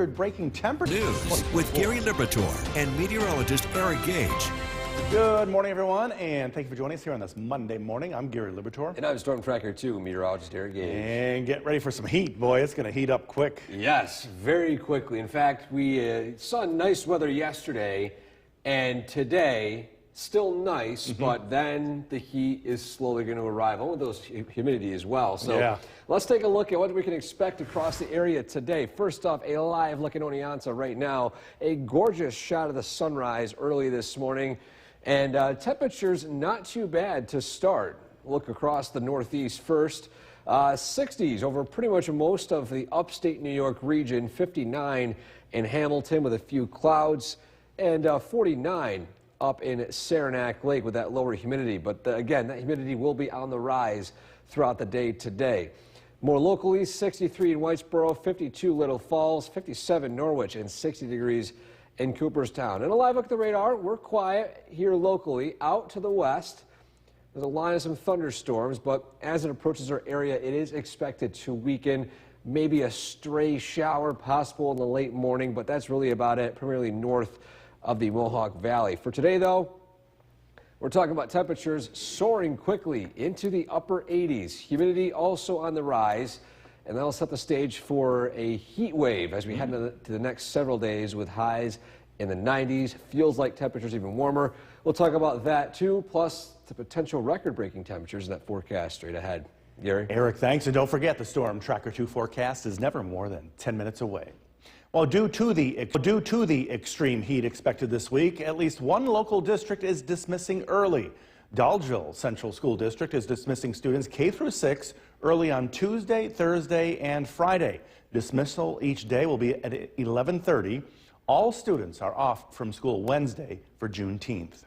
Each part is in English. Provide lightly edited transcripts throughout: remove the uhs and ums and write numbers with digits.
Breaking temperature News with Gary Liberatore and meteorologist Eric Gage. Good morning, everyone, and thank you for joining us here on this Monday morning. I'm Gary Liberatore. And I'm Storm Tracker 2, meteorologist Eric Gage. And get ready for some heat, boy. It's going to heat up quick. Yes, very quickly. In fact, we saw nice weather yesterday, and today, still nice, but then the heat is slowly going to arrive. With those humidity as well. So let's take a look at what we can expect across the area today. First off, a live look at Oneonta right now. A gorgeous shot of the sunrise early this morning. And temperatures not too bad to start. Look across the northeast first. 60s over pretty much most of the upstate New York region. 59 in Hamilton with a few clouds. And 49 up in Saranac Lake with that lower humidity. But again, that humidity will be on the rise throughout the day today. More locally, 63 in Whitesboro, 52 Little Falls, 57 Norwich, and 60 degrees in Cooperstown. And a live look at the radar, we're quiet here locally. Out to the west, there's a line of some thunderstorms, but as it approaches our area, it is expected to weaken. Maybe a stray shower possible in the late morning, but that's really about it, primarily north of the Mohawk Valley. For today, though, we're talking about temperatures soaring quickly into the upper 80s. Humidity also on the rise, and that'll set the stage for a heat wave as we head into the next several days with highs in the 90s. Feels like temperatures even warmer. We'll talk about that too, plus the potential record-breaking temperatures in that forecast straight ahead. Gary? Eric, thanks. And don't forget, the Storm Tracker 2 forecast is never more than 10 minutes away. Well, due to the extreme heat expected this week, at least one local district is dismissing early. Dolgeville Central School District is dismissing students K through 6 early on Tuesday, Thursday, and Friday. Dismissal each day will be at 11:30. All students are off from school Wednesday for Juneteenth.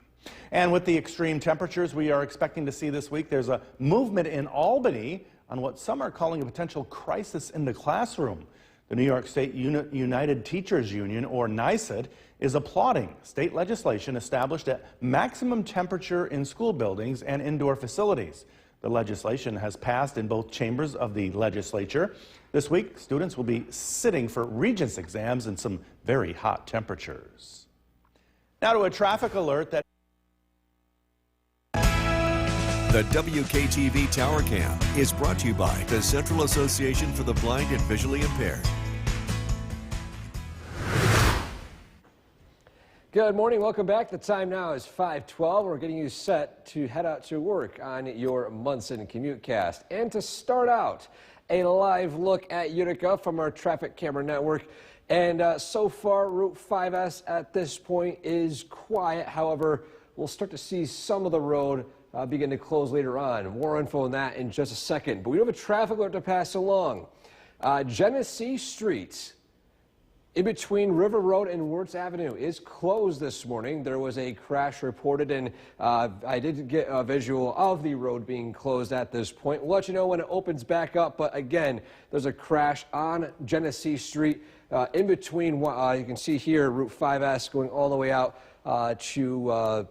And with the extreme temperatures we are expecting to see this week, there's a movement in Albany on what some are calling a potential crisis in the classroom. The New York State United Teachers Union, or NYSUT, is applauding state legislation established at maximum temperature in school buildings and indoor facilities. The legislation has passed in both chambers of the legislature. This week, students will be sitting for Regents exams in some very hot temperatures. Now to a traffic alert that The WKTV Tower Cam is brought to you by the Central Association for the Blind and Visually Impaired. Good morning, welcome back. The time now is 5:12. We're getting you set to head out to work on your Munson CommuteCast. And to start out, a live look at Utica from our traffic camera network. And so far, Route 5S at this point is quiet. However, we'll start to see some of the road begin to close later on. More info on that in just a second. But we have a traffic alert to pass along. Genesee Street, in between River Road and Wirtz Avenue, is closed this morning. There was a crash reported, and I did get a visual of the road being closed at this point. We'll let you know when it opens back up, but again, there's a crash on Genesee Street in between, you can see here, Route 5S going all the way out to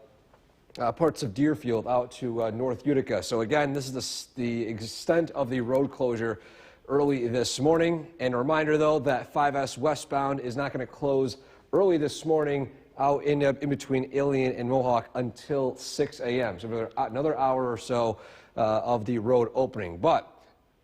parts of Deerfield out to North Utica. So again, this is the extent of the road closure early this morning. And a reminder, though, that 5S westbound is not going to close early this morning out in between Alien and Mohawk until 6 a.m. So another hour or so of the road opening. But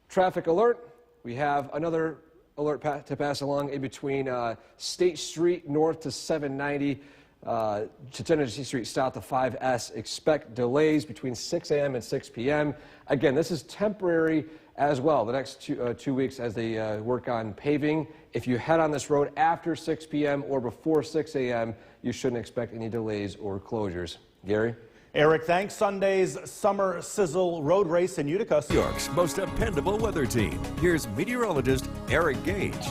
traffic alert, we have another alert to pass along in between State Street north to 790 to Genesee Street south to 5S. Expect delays between 6 a.m. and 6 p.m. Again, this is temporary as well, the next 2 weeks as they work on paving. If you head on this road after 6 p.m. or before 6 a.m., you shouldn't expect any delays or closures. Gary? Eric, thanks. Sunday's Summer Sizzle Road Race in Utica. New York's most dependable weather team. Here's meteorologist Eric Gage.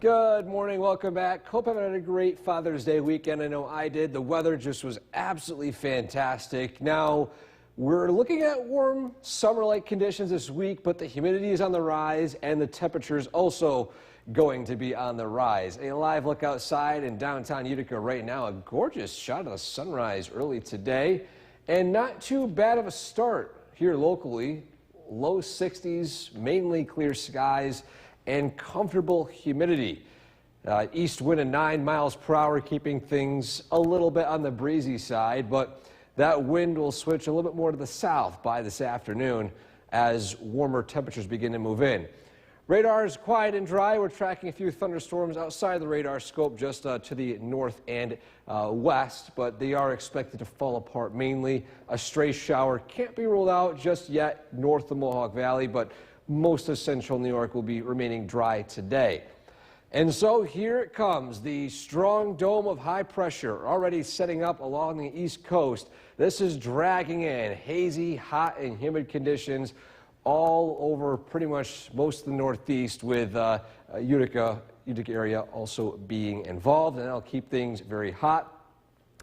Good morning, welcome back. Hope everyone had a great Father's Day weekend. I know I did. The weather just was absolutely fantastic. Now, we're looking at warm summer-like conditions this week, but the humidity is on the rise and the temperature is also going to be on the rise. A live look outside in downtown Utica right now. A gorgeous shot of the sunrise early today, and not too bad of a start here locally. Low 60s, mainly clear skies, and comfortable humidity. East wind at 9 miles per hour, keeping things a little bit on the breezy side, but that wind will switch a little bit more to the south by this afternoon as warmer temperatures begin to move in. Radar is quiet and dry. We're tracking a few thunderstorms outside the radar scope just to the north and west, but they are expected to fall apart mainly. A stray shower can't be ruled out just yet north of the Mohawk Valley, but most of central New York will be remaining dry today. And so here it comes, the strong dome of high pressure already setting up along the East Coast. This is dragging in hazy, hot, and humid conditions all over pretty much most of the Northeast, with Utica area also being involved, and that'll keep things very hot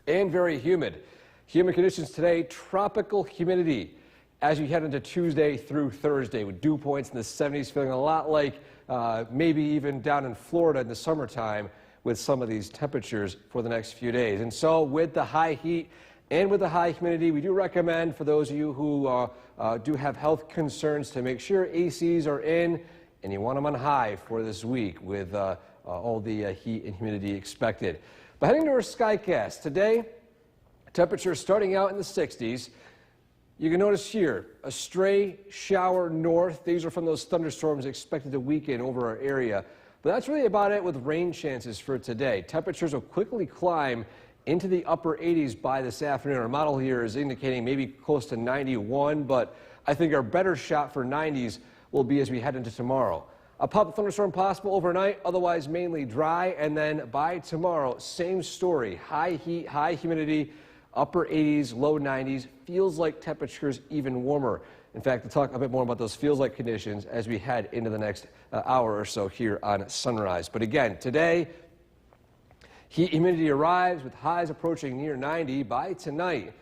and very humid. Humid conditions today, tropical humidity as you head into Tuesday through Thursday, with dew points in the 70s, feeling a lot like maybe even down in Florida in the summertime with some of these temperatures for the next few days. And so with the high heat and with the high humidity, we do recommend for those of you who do have health concerns to make sure ACs are in and you want them on high for this week with all the heat and humidity expected. But heading to our Skycast today, temperatures starting out in the 60s. You can notice here a stray shower north. These are from those thunderstorms expected to weaken over our area. But that's really about it with rain chances for today. Temperatures will quickly climb into the upper 80s by this afternoon. Our model here is indicating maybe close to 91, but I think our better shot for 90s will be as we head into tomorrow. A pop-up thunderstorm possible overnight, otherwise mainly dry, and then by tomorrow, same story. High heat, high humidity, upper 80s, low 90s, feels like temperatures even warmer. In fact, we'll talk a bit more about those feels like conditions as we head into the next hour or so here on Sunrise. But again, today, heat humidity arrives with highs approaching near 90 by tonight.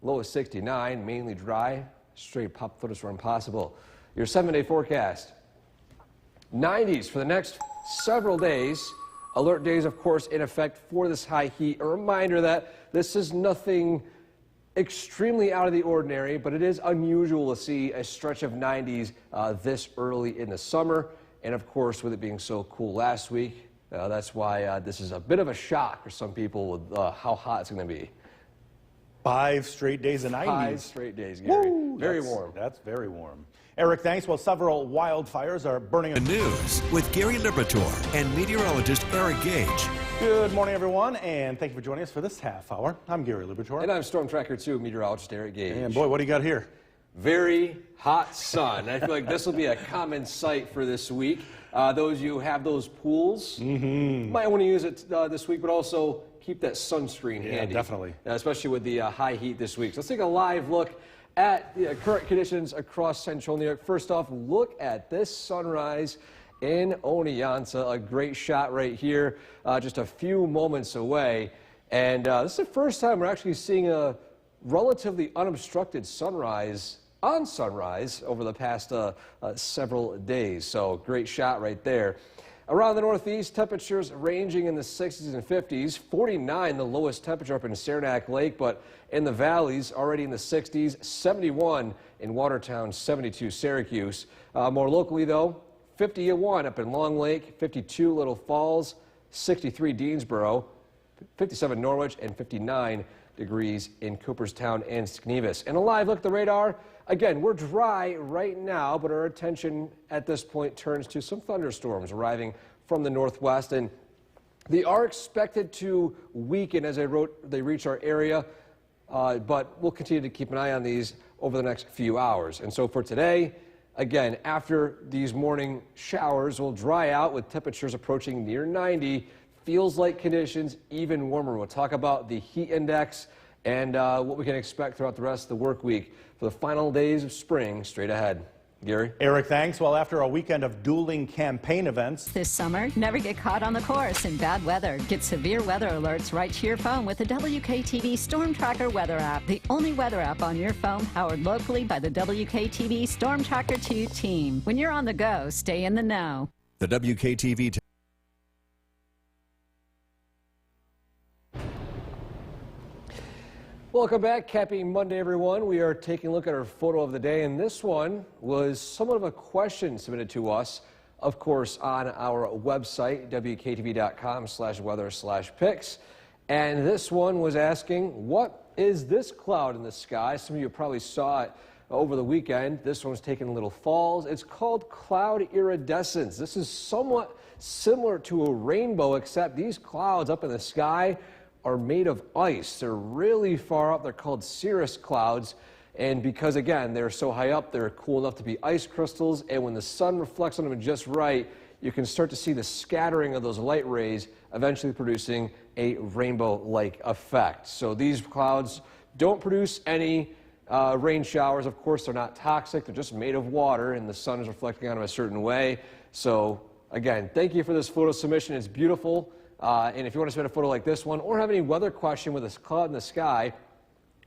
Low is 69, mainly dry, straight pop thunderstorm possible. Your 7-day forecast. 90s for the next several days. Alert days, of course, in effect for this high heat. A reminder that this is nothing extremely out of the ordinary, but it is unusual to see a stretch of 90s this early in the summer. And of course, with it being so cool last week, that's why this is a bit of a shock for some people with how hot it's going to be. 5 straight days of 90s. 5 straight days, Gary. Woo, very warm. That's very warm. Eric, thanks. Well, several wildfires are burning. The news with Gary Liberatore and meteorologist Eric Gage. Good morning, everyone, and thank you for joining us for this half hour. I'm Gary Liberatore. And I'm Storm Tracker 2 meteorologist Eric Gage. And boy, what do you got here? Very hot sun. I feel like this will be a common sight for this week. Those of you who have those pools might want to use it this week, but also keep that sunscreen handy. Yeah, definitely. Especially with the high heat this week. So let's take a live look at the current conditions across central New York. First off, look at this sunrise in Oneonta. A great shot right here, just a few moments away. And this is the first time we're actually seeing a relatively unobstructed sunrise on Sunrise over the past several days. So great shot right there. Around the Northeast, temperatures ranging in the 60s and 50s. 49, the lowest temperature up in Saranac Lake, but in the valleys already in the 60s. 71 in Watertown, 72 Syracuse. More locally, though, 51 up in Long Lake, 52 Little Falls, 63 Deansboro, 57 Norwich, and 59 degrees in Cooperstown and Scnevis. And a live look at the radar. Again, we're dry right now, but our attention at this point turns to some thunderstorms arriving from the northwest, and they are expected to weaken as they reach our area, but we'll continue to keep an eye on these over the next few hours. And so for today, again, after these morning showers will dry out with temperatures approaching near 90, feels like conditions even warmer. We'll talk about the heat index and what we can expect throughout the rest of the work week for the final days of spring straight ahead. Gary? Eric, thanks. Well, after a weekend of dueling campaign events this summer, never get caught on the course in bad weather. Get severe weather alerts right to your phone with the WKTV Storm Tracker weather app, the only weather app on your phone powered locally by the WKTV Storm Tracker 2 team. When you're on the go, stay in the know. The WKTV Welcome back. Happy Monday, everyone. We are taking a look at our photo of the day, and this one was somewhat of a question submitted to us of course, on our website, wktv.com/weather/pics. And this one was asking, what is this cloud in the sky? Some of you probably saw it over the weekend. This one's taking Little Falls. It's called cloud iridescence. This is somewhat similar to a rainbow, except these clouds up in the sky are made of ice. They're really far up. They're called cirrus clouds. And because, again, they're so high up, they're cool enough to be ice crystals. And when the sun reflects on them just right, you can start to see the scattering of those light rays, eventually producing a rainbow-like effect. So these clouds don't produce any rain showers. Of course, they're not toxic. They're just made of water, and the sun is reflecting on them a certain way. So, again, thank you for this photo submission. It's beautiful. And if you want to submit a photo like this one or have any weather question with a cloud in the sky,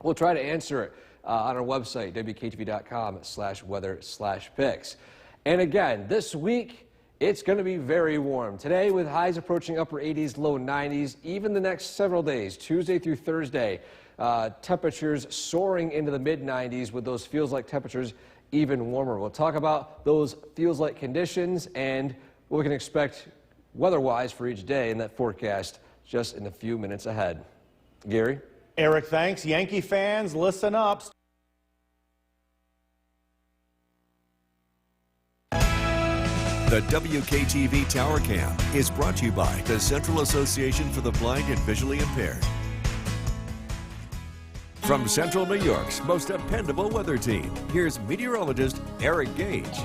we'll try to answer it on our website, wktv.com/weather/pics. And again, this week, it's going to be very warm. Today, with highs approaching upper 80s, low 90s, even the next several days, Tuesday through Thursday, temperatures soaring into the mid-90s with those feels-like temperatures even warmer. We'll talk about those feels-like conditions and what we can expect weather-wise for each day in that forecast just in a few minutes ahead. Gary? Eric, thanks. Yankee fans, listen up. The WKTV Tower Cam is brought to you by the Central Association for the Blind and Visually Impaired. From Central New York's most dependable weather team, here's meteorologist Eric Gage.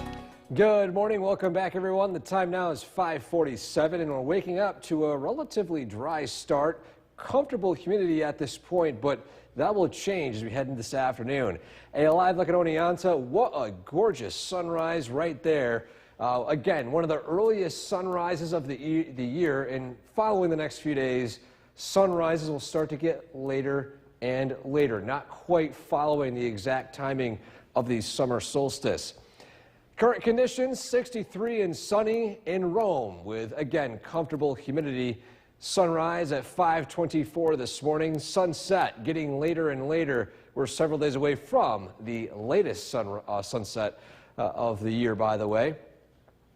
Good morning. Welcome back, everyone. The time now is 5:47, and we're waking up to a relatively dry start. Comfortable humidity at this point, but that will change as we head into this afternoon. A live look at Oneonta. What a gorgeous sunrise right there. Again, one of the earliest sunrises of the year, and following the next few days, sunrises will start to get later and later, not quite following the exact timing of the summer solstice. Current conditions, 63 and sunny in Rome with, again, comfortable humidity. Sunrise at 5:24 this morning. Sunset getting later and later. We're several days away from the latest sunset of the year, by the way.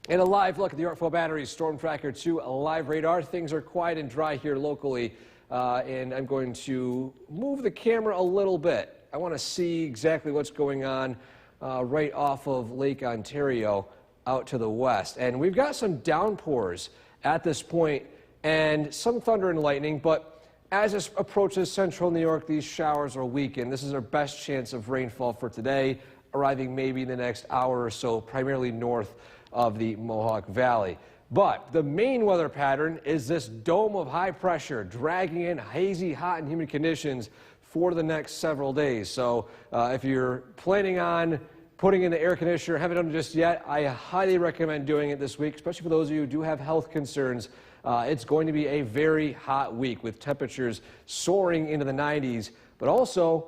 And a live look at the Yorkville Battery Storm Tracker 2 live radar. Things are quiet and dry here locally, and I'm going to move the camera a little bit. I want to see exactly what's going on right off of Lake Ontario out to the west. And we've got some downpours at this point and some thunder and lightning, but as this approaches central New York, these showers will weaken. This is our best chance of rainfall for today, arriving maybe in the next hour or so, primarily north of the Mohawk Valley. But the main weather pattern is this dome of high pressure dragging in hazy, hot, and humid conditions for the next several days. So if you're planning on putting in the air conditioner, haven't done it just yet, I highly recommend doing it this week, especially for those of you who do have health concerns. It's going to be a very hot week with temperatures soaring into the 90s, but also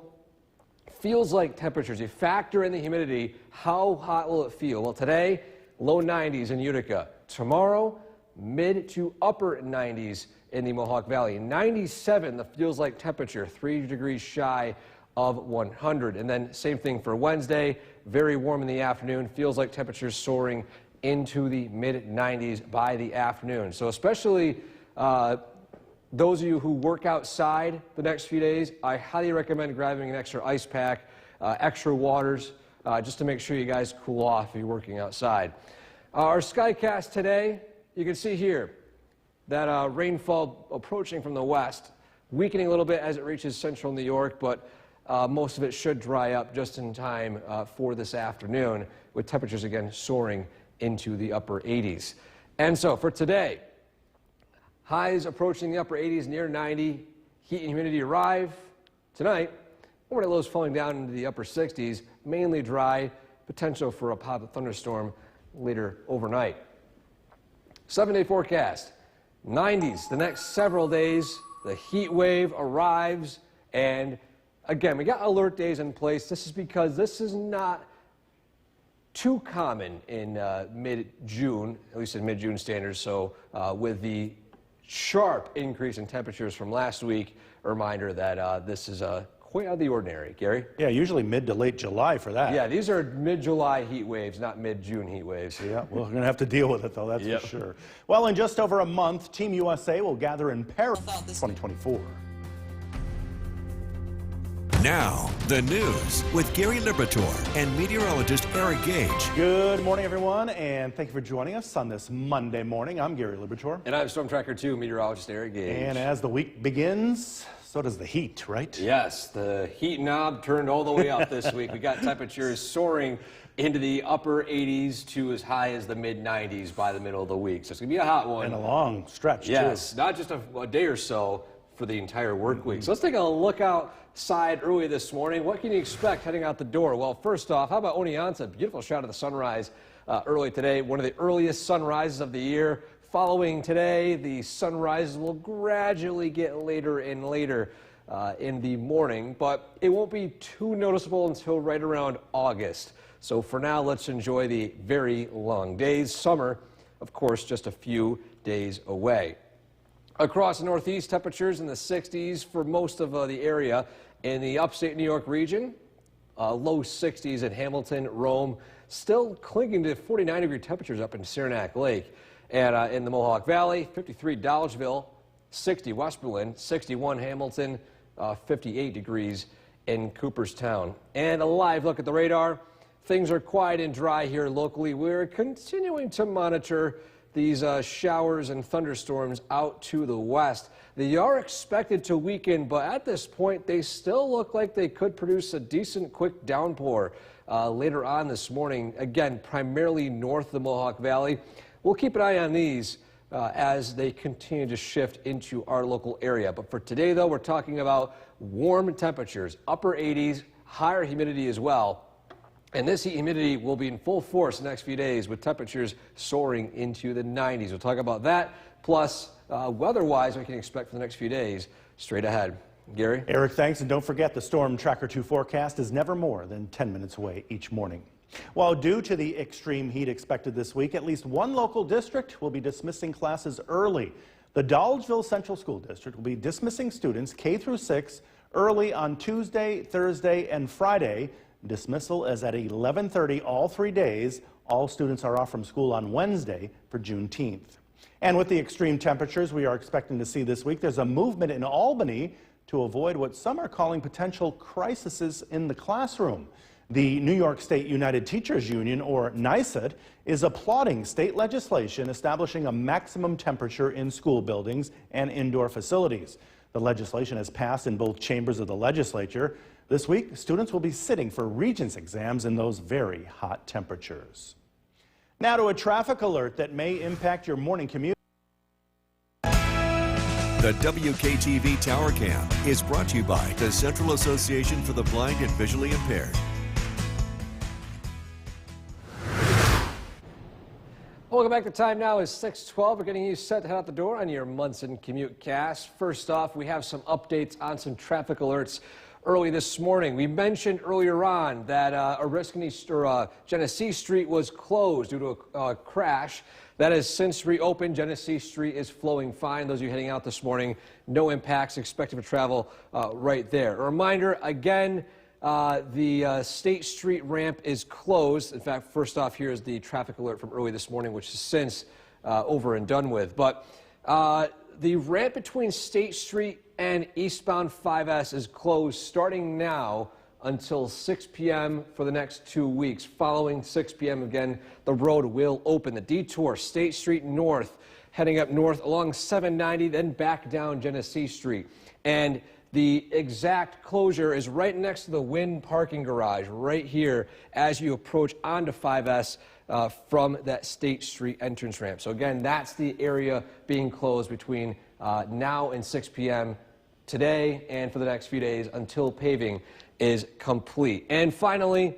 feels like temperatures. You factor in the humidity, how hot will it feel? Well, today, low 90s in Utica. Tomorrow, mid to upper 90s in the Mohawk Valley. 97, the feels like temperature, 3 degrees shy of 100. And then same thing for Wednesday, very warm in the afternoon, feels like temperatures soaring into the mid-90s by the afternoon. So especially those of you who work outside the next few days, I highly recommend grabbing an extra ice pack, extra waters, just to make sure you guys cool off if you're working outside. Our skycast today, you can see here that rainfall approaching from the west, weakening a little bit as it reaches central New York, but most of it should dry up just in time for this afternoon, with temperatures again soaring into the upper 80s. And so for today, highs approaching the upper 80s, near 90, heat and humidity arrive. Tonight, overnight lows falling down into the upper 60s, mainly dry, potential for a pop thunderstorm later overnight. 7-day forecast, 90s the next several days. The heat wave arrives, and again, we got alert days in place. This is because this is not too common in mid-June, at least in mid-June standards. So with the sharp increase in temperatures from last week, a reminder that this is quite out of the ordinary. Gary? Yeah, usually mid to late July for that. Yeah, these are mid-July heat waves, not mid-June heat waves. Yeah, we're going to have to deal with it, though, that's Yep. for sure. Well, in just over a month, Team USA will gather in Paris 2024. Now, the news with Gary Liberatore and meteorologist Eric Gage. Good morning, everyone, and thank you for joining us on this Monday morning. I'm Gary Liberatore. And I'm Storm Tracker 2 meteorologist Eric Gage. And as the week begins, so does the heat, right? Yes, the heat knob turned all the way up this week. We got temperatures soaring into the upper 80s to as high as the mid-90s by the middle of the week. So it's going to be a hot one. And a long stretch, Yes, too. not just a day or so for the entire work week. So let's take a look outside early this morning. What can you expect heading out the door? Well, first off, how about Oneonta? Beautiful shot of the sunrise early today. One of the earliest sunrises of the year. Following today, the sunrises will gradually get later and later in the morning, but it won't be too noticeable until right around August. So for now, let's enjoy the very long days. Summer, of course, just a few days away. Across the Northeast, temperatures in the 60s for most of the area. In the upstate New York region, low 60s at Hamilton, Rome, still clinging to 49-degree temperatures up in Saranac Lake. And in the Mohawk Valley, 53 Dolgeville, 60 West Berlin, 61 Hamilton, 58 degrees in Cooperstown. And a live look at the radar. Things are quiet and dry here locally. We're continuing to monitor these showers and thunderstorms out to the west. They are expected to weaken, but at this point, they still look like they could produce a decent quick downpour later on this morning. Again, primarily north of the Mohawk Valley. We'll keep an eye on these as they continue to shift into our local area. But for today, though, we're talking about warm temperatures, upper 80s, higher humidity as well. And this heat humidity will be in full force the next few days with temperatures soaring into the 90s. We'll talk about that, plus weather-wise what we can expect for the next few days straight ahead. Gary? Eric, thanks. And don't forget, the Storm Tracker 2 forecast is never more than 10 minutes away each morning. Well, due to the extreme heat expected this week, at least one local district will be dismissing classes early. The Dolgeville Central School District will be dismissing students K through 6 early on Tuesday, Thursday, and Friday. Dismissal is at 11:30 all 3 days. All students are off from school on Wednesday for Juneteenth. And with the extreme temperatures we are expecting to see this week, there's a movement in Albany to avoid what some are calling potential crises in the classroom. The New York State United Teachers Union, or NYSUT, is applauding state legislation establishing a maximum temperature in school buildings and indoor facilities. The legislation has passed in both chambers of the legislature. This week, students will be sitting for Regents exams in those very hot temperatures. Now to a traffic alert that may impact your morning commute. The WKTV Tower Cam is brought to you by the Central Association for the Blind and Visually Impaired. Welcome back. The time now is 6:12. We're getting you set to head out the door on your Munson Commute Cast. First off, we have some updates on some traffic alerts early this morning. We mentioned earlier on that Genesee Street was closed due to a crash. That has since reopened. Genesee Street is flowing fine. Those of you heading out this morning, no impacts expected for travel right there. A reminder, again, the State Street ramp is closed. In fact, first off, here is the traffic alert from early this morning, which is since over and done with. But the ramp between State Street and eastbound 5S is closed starting now until 6 p.m. for the next 2 weeks. Following 6 p.m. again, the road will open. The detour, State Street North, heading up north along 790, then back down Genesee Street. And the exact closure is right next to the Wynn parking garage, right here as you approach onto 5S from that State Street entrance ramp. So again, that's the area being closed between now and 6 p.m. today and for the next few days until paving is complete. And finally,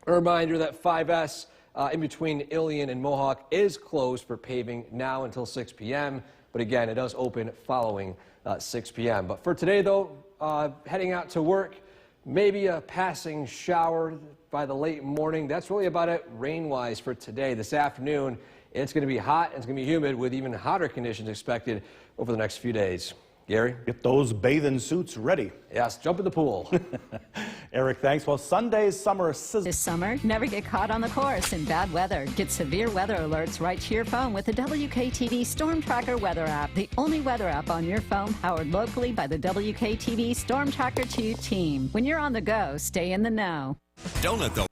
a reminder that 5S in between Ilion and Mohawk is closed for paving now until 6 p.m. But again, it does open following 6 p.m. But for today, though, heading out to work, maybe a passing shower by the late morning. That's really about it rain-wise for today. This afternoon, it's going to be hot and it's going to be humid with even hotter conditions expected over the next few days. Gary? Get those bathing suits ready. Yes, jump in the pool. Eric, thanks. Well, Sunday's summer sizzle. This summer, never get caught on the course in bad weather. Get severe weather alerts right to your phone with the WKTV Storm Tracker weather app, the only weather app on your phone powered locally by the WKTV Storm Tracker 2 team. When you're on the go, stay in the know. Don't let the...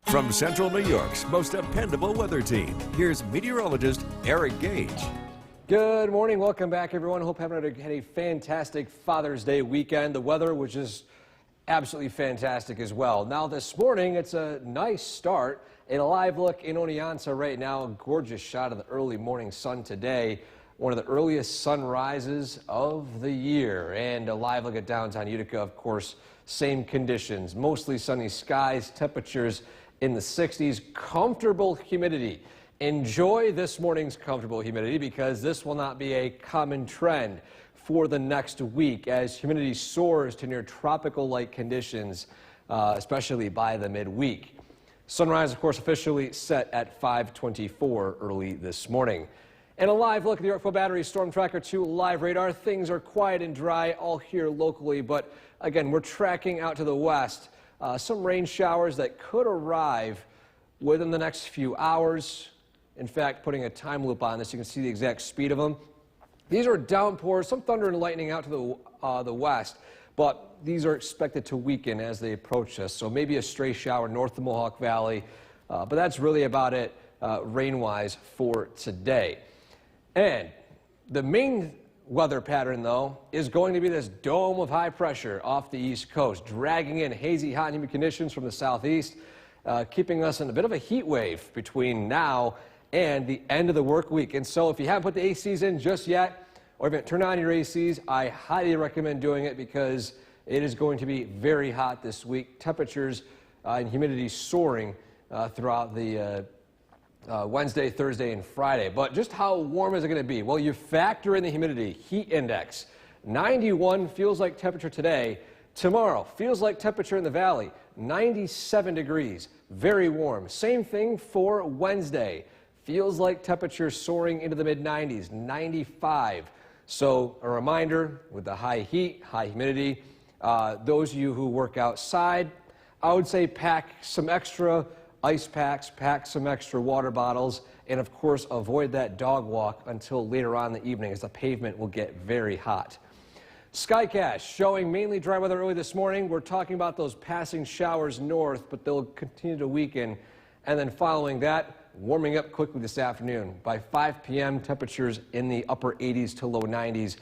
From Central New York's most dependable weather team, here's meteorologist Eric Gage. Good morning. Welcome back, everyone. Hope everyone had a fantastic Father's Day weekend. The weather was just absolutely fantastic as well. Now, this morning, it's a nice start. A live look in Oneonta right now. A gorgeous shot of the early morning sun today. One of the earliest sunrises of the year. And a live look at downtown Utica, of course, same conditions. Mostly sunny skies, temperatures in the 60s, comfortable humidity. Enjoy this morning's comfortable humidity because this will not be a common trend for the next week as humidity soars to near tropical-like conditions, especially by the midweek. Sunrise, of course, officially set at 5:24 early this morning. And a live look at the Yorkville Battery Storm Tracker 2 live radar. Things are quiet and dry all here locally, but again, we're tracking out to the west. Some rain showers that could arrive within the next few hours. In fact, putting a time loop on this, you can see the exact speed of them. These are downpours, some thunder and lightning out to the west, but these are expected to weaken as they approach us. So maybe a stray shower north of the Mohawk Valley, but that's really about it rain-wise for today. And the main weather pattern, though, is going to be this dome of high pressure off the east coast, dragging in hazy, hot, and humid conditions from the southeast, keeping us in a bit of a heat wave between now and the end of the work week. And so if you haven't put the ACs in just yet, or if you haven't turned on your ACs, I highly recommend doing it because it is going to be very hot this week. Temperatures and humidity soaring throughout the Wednesday, Thursday, and Friday. But just how warm is it going to be? Well, you factor in the humidity, heat index. 91 feels like temperature today. Tomorrow feels like temperature in the valley. 97 degrees, very warm. Same thing for Wednesday. Feels like temperature soaring into the mid-90s, 95. So a reminder, with the high heat, high humidity, those of you who work outside, I would say pack some extra ice packs, pack some extra water bottles, and of course avoid that dog walk until later on in the evening as the pavement will get very hot. Skycast showing mainly dry weather early this morning. We're talking about those passing showers north, but they'll continue to weaken. And then following that, warming up quickly this afternoon. By 5 p.m., temperatures in the upper 80s to low 90s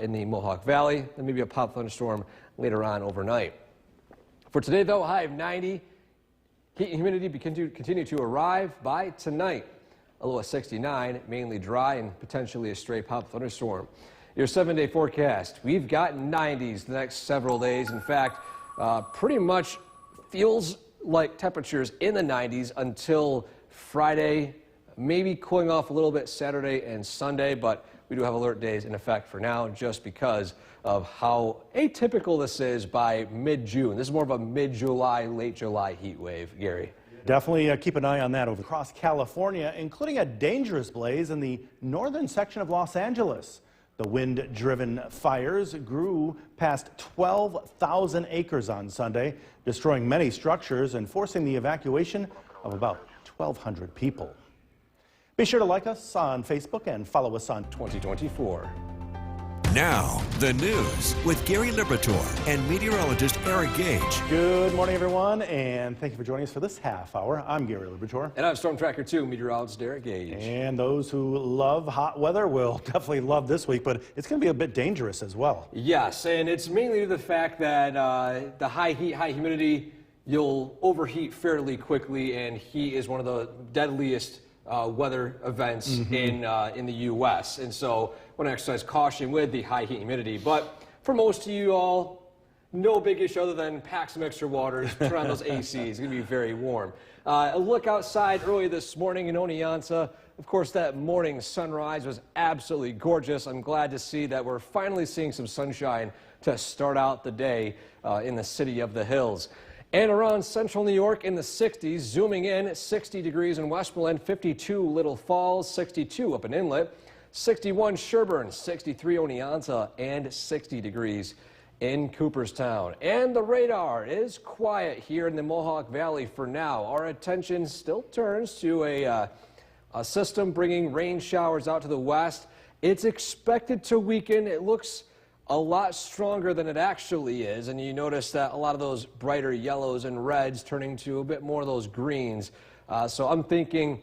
in the Mohawk Valley. Then maybe a pop thunderstorm later on overnight. For today, though, high of 90. Heat and humidity continue to arrive by tonight. A low of 69, mainly dry and potentially a stray pop thunderstorm. Your 7-day forecast. We've got 90s the next several days. In fact, pretty much feels like temperatures in the 90s until Friday, maybe cooling off a little bit Saturday and Sunday, but we do have alert days in effect for now just because of how atypical this is by mid-June. This is more of a mid-July, late July heat wave, Gary. Definitely keep an eye on that over across California, including a dangerous blaze in the northern section of Los Angeles. The wind-driven fires grew past 12,000 acres on Sunday, destroying many structures and forcing the evacuation of about 1,200 people. Be sure to like us on Facebook and follow us on 2024. Now, the news with Gary Liberatore and meteorologist Eric Gage. Good morning, everyone, and thank you for joining us for this half hour. I'm Gary Liberatore. And I'm Storm Tracker 2 meteorologist Eric Gage. And those who love hot weather will definitely love this week, but it's going to be a bit dangerous as well. Yes, and it's mainly due to the fact that the high heat, high humidity, you'll overheat fairly quickly, and heat is one of the deadliest weather events in the U.S. And so I want to exercise caution with the high heat humidity. But for most of you all, no big issue other than pack some extra waters, turn on those ACs. It's going to be very warm. A look outside early this morning in Oneonta. Of course, that morning sunrise was absolutely gorgeous. I'm glad to see that we're finally seeing some sunshine to start out the day in the city of the hills. And around central New York in the 60s, zooming in, 60 degrees in Westmoreland, 52 Little Falls, 62 up in Inlet, 61 Sherburne, 63 Oneonta, and 60 degrees in Cooperstown. And the radar is quiet here in the Mohawk Valley for now. Our attention still turns to a system bringing rain showers out to the west. It's expected to weaken. It looks a lot stronger than it actually is, and you notice that a lot of those brighter yellows and reds turning to a bit more of those greens. So I'm thinking,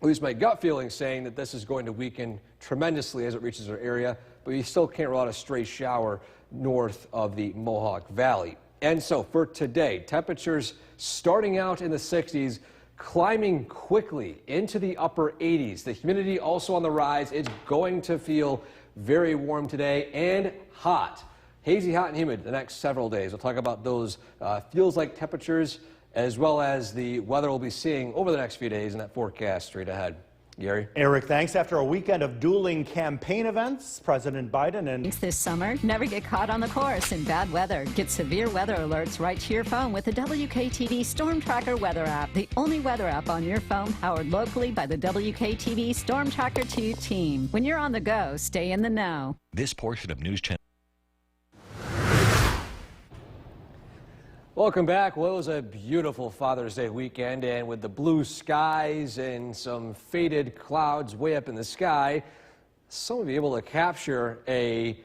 at least my gut feeling, saying that this is going to weaken tremendously as it reaches our area, but you still can't rule out a stray shower north of the Mohawk Valley. And so for today, temperatures starting out in the 60s, climbing quickly into the upper 80s. The humidity also on the rise. It's going to feel very warm today and hot. Hazy, hot, and humid the next several days. We'll talk about those feels like temperatures as well as the weather we'll be seeing over the next few days in that forecast straight ahead. Gary? Eric, thanks. After a weekend of dueling campaign events, President Biden and This summer, never get caught on the course in bad weather. Get severe weather alerts right to your phone with the WKTV Storm Tracker weather app, the only weather app on your phone powered locally by the WKTV Storm Tracker 2 team. When you're on the go, stay in the know. This portion of News Channel. Welcome back. Well, it was a beautiful Father's Day weekend, and with the blue skies and some faded clouds way up in the sky, some of you able to capture a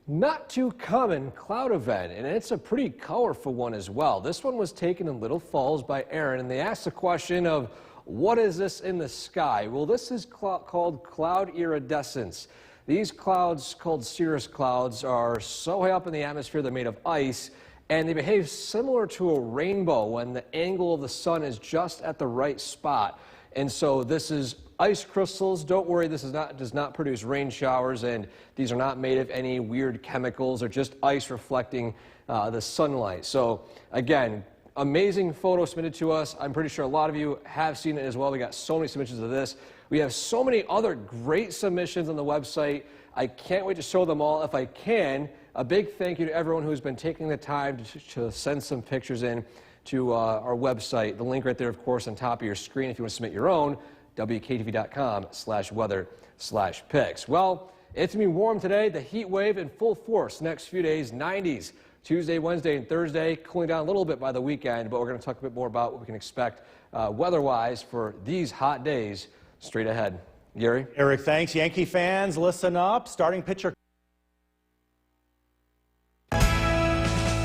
not too common cloud event, and it's a pretty colorful one as well. This one was taken in Little Falls by Aaron, and they asked the question of, what is this in the sky? Well, this is called cloud iridescence. These clouds, called cirrus clouds, are so high up in the atmosphere they're made of ice, and they behave similar to a rainbow when the angle of the sun is just at the right spot. And so this is ice crystals. Don't worry, this does not produce rain showers, and these are not made of any weird chemicals. They're just ice reflecting the sunlight. So again, amazing photo submitted to us. I'm pretty sure a lot of you have seen it as well. We got so many submissions of this. We have so many other great submissions on the website. I can't wait to show them all if I can. A big thank you to everyone who's been taking the time to send some pictures in to our website. The link right there, of course, on top of your screen if you want to submit your own, WKTV.com/weather/pics. Well, it's going to be warm today. The heat wave in full force next few days, 90s. Tuesday, Wednesday, and Thursday, cooling down a little bit by the weekend, but we're going to talk a bit more about what we can expect weather-wise for these hot days straight ahead. Gary? Eric, thanks. Yankee fans, listen up. Starting pitcher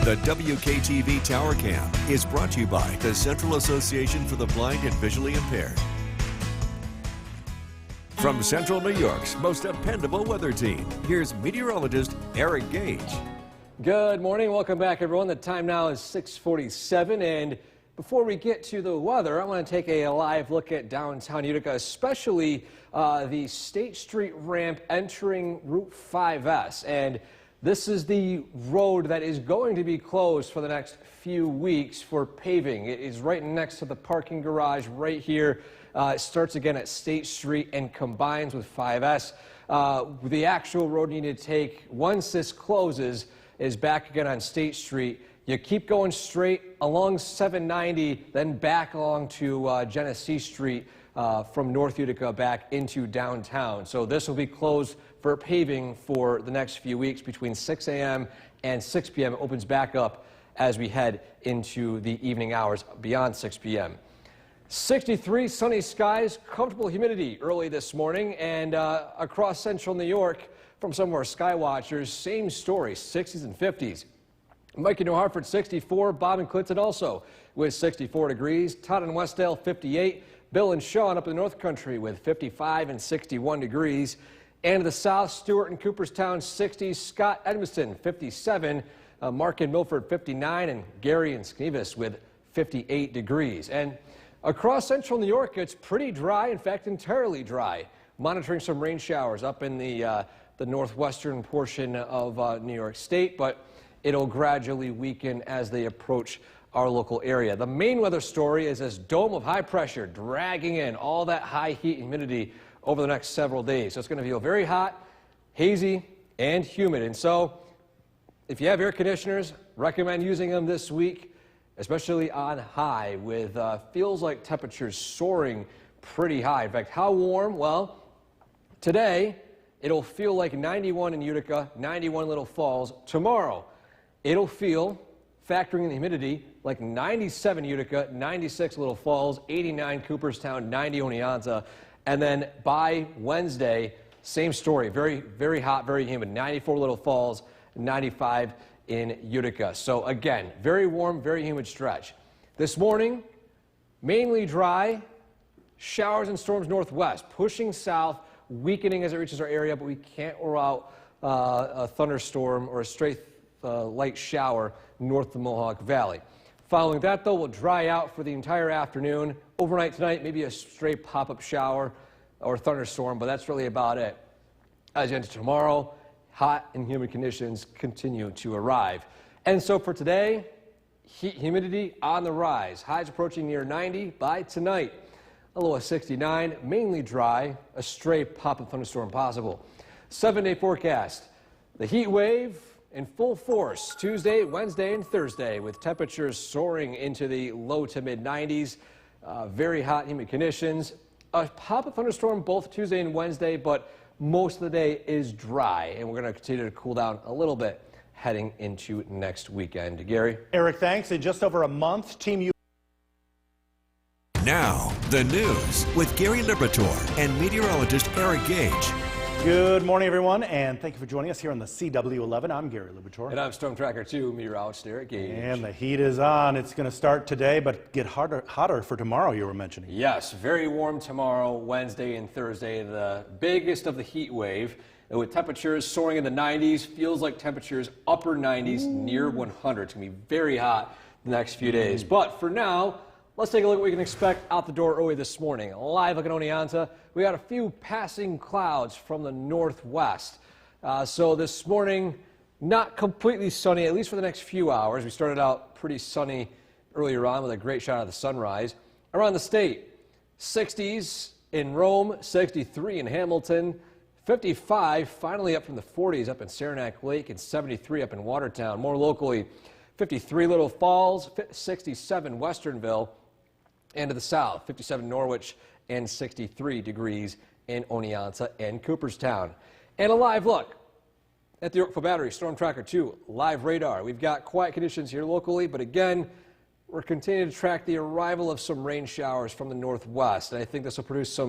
The WKTV Tower Cam is brought to you by the Central Association for the Blind and Visually Impaired. From Central New York's most dependable weather team, here's meteorologist Eric Gage. Good morning. Welcome back, everyone. The time now is 6:47, and before we get to the weather, I want to take a live look at downtown Utica, especially the State Street ramp entering Route 5S. And this is the road that is going to be closed for the next few weeks for paving. It is right next to the parking garage right here. It starts again at State Street and combines with 5S. The actual road you need to take once this closes is back again on State Street. You keep going straight along 790, then back along to Genesee Street from North Utica back into downtown. So this will be closed for paving for the next few weeks between 6 a.m. and 6 p.m. It opens back up as we head into the evening hours beyond 6 p.m. 63 sunny skies, comfortable humidity early this morning, and across central New York from some of our sky watchers, same story, 60s and 50s. Mike in New Hartford, 64. Bob in Clinton also with 64 degrees. Todd in Westdale, 58. Bill and Sean up in the North Country with 55 and 61 degrees. And to the south, Stewart and Cooperstown, 60s. Scott, Edmiston, 57. Mark in Milford, 59. And Gary and Skenevis with 58 degrees. And across central New York, it's pretty dry, in fact, entirely dry. Monitoring some rain showers up in the northwestern portion of New York State, but it'll gradually weaken as they approach our local area. The main weather story is this dome of high pressure dragging in all that high heat and humidity over the next several days. So it's going to feel very hot, hazy, and humid. And so if you have air conditioners, recommend using them this week, especially on high with feels like temperatures soaring pretty high. In fact, how warm? Well, today it'll feel like 91 in Utica, 91 Little Falls. Tomorrow, it'll feel, factoring in the humidity, like 97 Utica, 96 Little Falls, 89 Cooperstown, 90 Oneonta. And then by Wednesday, same story, very, very hot, very humid, 94 Little Falls, 95 in Utica. So again, very warm, very humid stretch. This morning, mainly dry, showers and storms northwest, pushing south, weakening as it reaches our area, but we can't rule out a thunderstorm or a straight light shower north of the Mohawk Valley. Following that, though, we'll dry out for the entire afternoon. Overnight tonight, maybe a straight pop-up shower or thunderstorm, but that's really about it. As you enter tomorrow, hot and humid conditions continue to arrive. And so for today, humidity on the rise. Highs approaching near 90 by tonight. A low of 69, mainly dry, a stray pop-up thunderstorm possible. 7-day forecast. The heat wave in full force Tuesday, Wednesday, and Thursday, with temperatures soaring into the low to mid 90s. Very hot, humid conditions. A pop-up thunderstorm both Tuesday and Wednesday, but most of the day is dry, and we're going to continue to cool down a little bit heading into next weekend. Gary? Eric, thanks. In just over a month, Team U. Now, the news with Gary Liberatore and meteorologist Eric Gage. Good morning, everyone, and thank you for joining us here on the CW11. I'm Gary Liberatore. And I'm Storm Tracker 2 meteorologist Eric Gage. And the heat is on. It's going to start today, but get hotter for tomorrow, you were mentioning. Yes, very warm tomorrow, Wednesday and Thursday, the biggest of the heat wave. And with temperatures soaring in the 90s, feels like temperatures upper 90s, near 100. It's going to be very hot the next few days. But for now, let's take a look at what we can expect out the door early this morning. Live look at Oneonta, we got a few passing clouds from the northwest. So this morning, not completely sunny, at least for the next few hours. We started out pretty sunny earlier on with a great shot of the sunrise. Around the state, 60s in Rome, 63 in Hamilton, 55 finally up from the 40s up in Saranac Lake, and 73 up in Watertown. More locally, 53 Little Falls, 67 Westernville, and to the south, 57 Norwich, and 63 degrees in Oneonta and Cooperstown. And a live look at the Yorkville Battery Storm Tracker 2 live radar. We've got quiet conditions here locally, but again, we're continuing to track the arrival of some rain showers from the northwest. And I think this will produce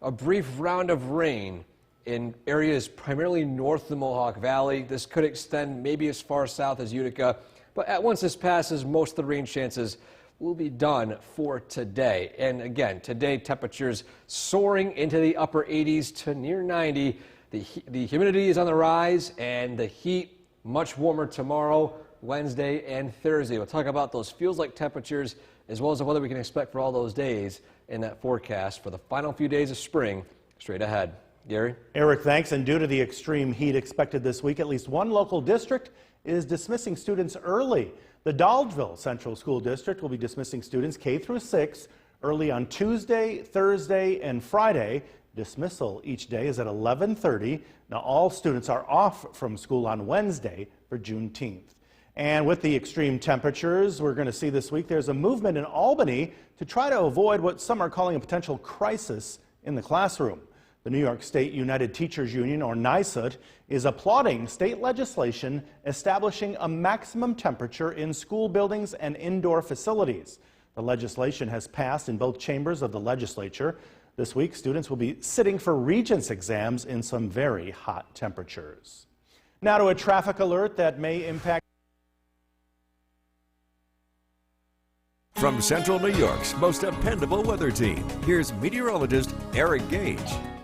a brief round of rain in areas primarily north of the Mohawk Valley. This could extend maybe as far south as Utica, but once this passes, most of the rain chances will be done for today. And again, today temperatures soaring into the upper 80s to near 90. The humidity is on the rise, and the heat much warmer tomorrow, Wednesday, and Thursday. We'll talk about those feels-like temperatures as well as the weather we can expect for all those days in that forecast for the final few days of spring straight ahead. Gary? Eric, thanks. And due to the extreme heat expected this week, at least one local district is dismissing students early. The Dolgeville Central School District will be dismissing students K through 6 early on Tuesday, Thursday, and Friday. Dismissal each day is at 11:30. Now, all students are off from school on Wednesday for Juneteenth. And with the extreme temperatures we're going to see this week, there's a movement in Albany to try to avoid what some are calling a potential crisis in the classroom. The New York State United Teachers Union, or NYSUT, is applauding state legislation establishing a maximum temperature in school buildings and indoor facilities. The legislation has passed in both chambers of the legislature. This week, students will be sitting for Regents exams in some very hot temperatures. Now to a traffic alert that may impact. From Central New York's most dependable weather team, here's meteorologist Eric Gage.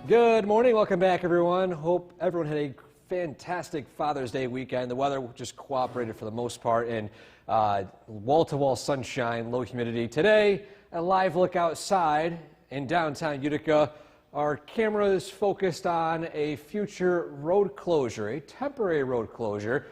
Good morning. Welcome back, everyone. Hope everyone had a fantastic Father's Day weekend. The weather just cooperated for the most part, and wall-to-wall sunshine, low humidity. Today, a live look outside in downtown Utica. Our camera is focused on a future road closure, a temporary road closure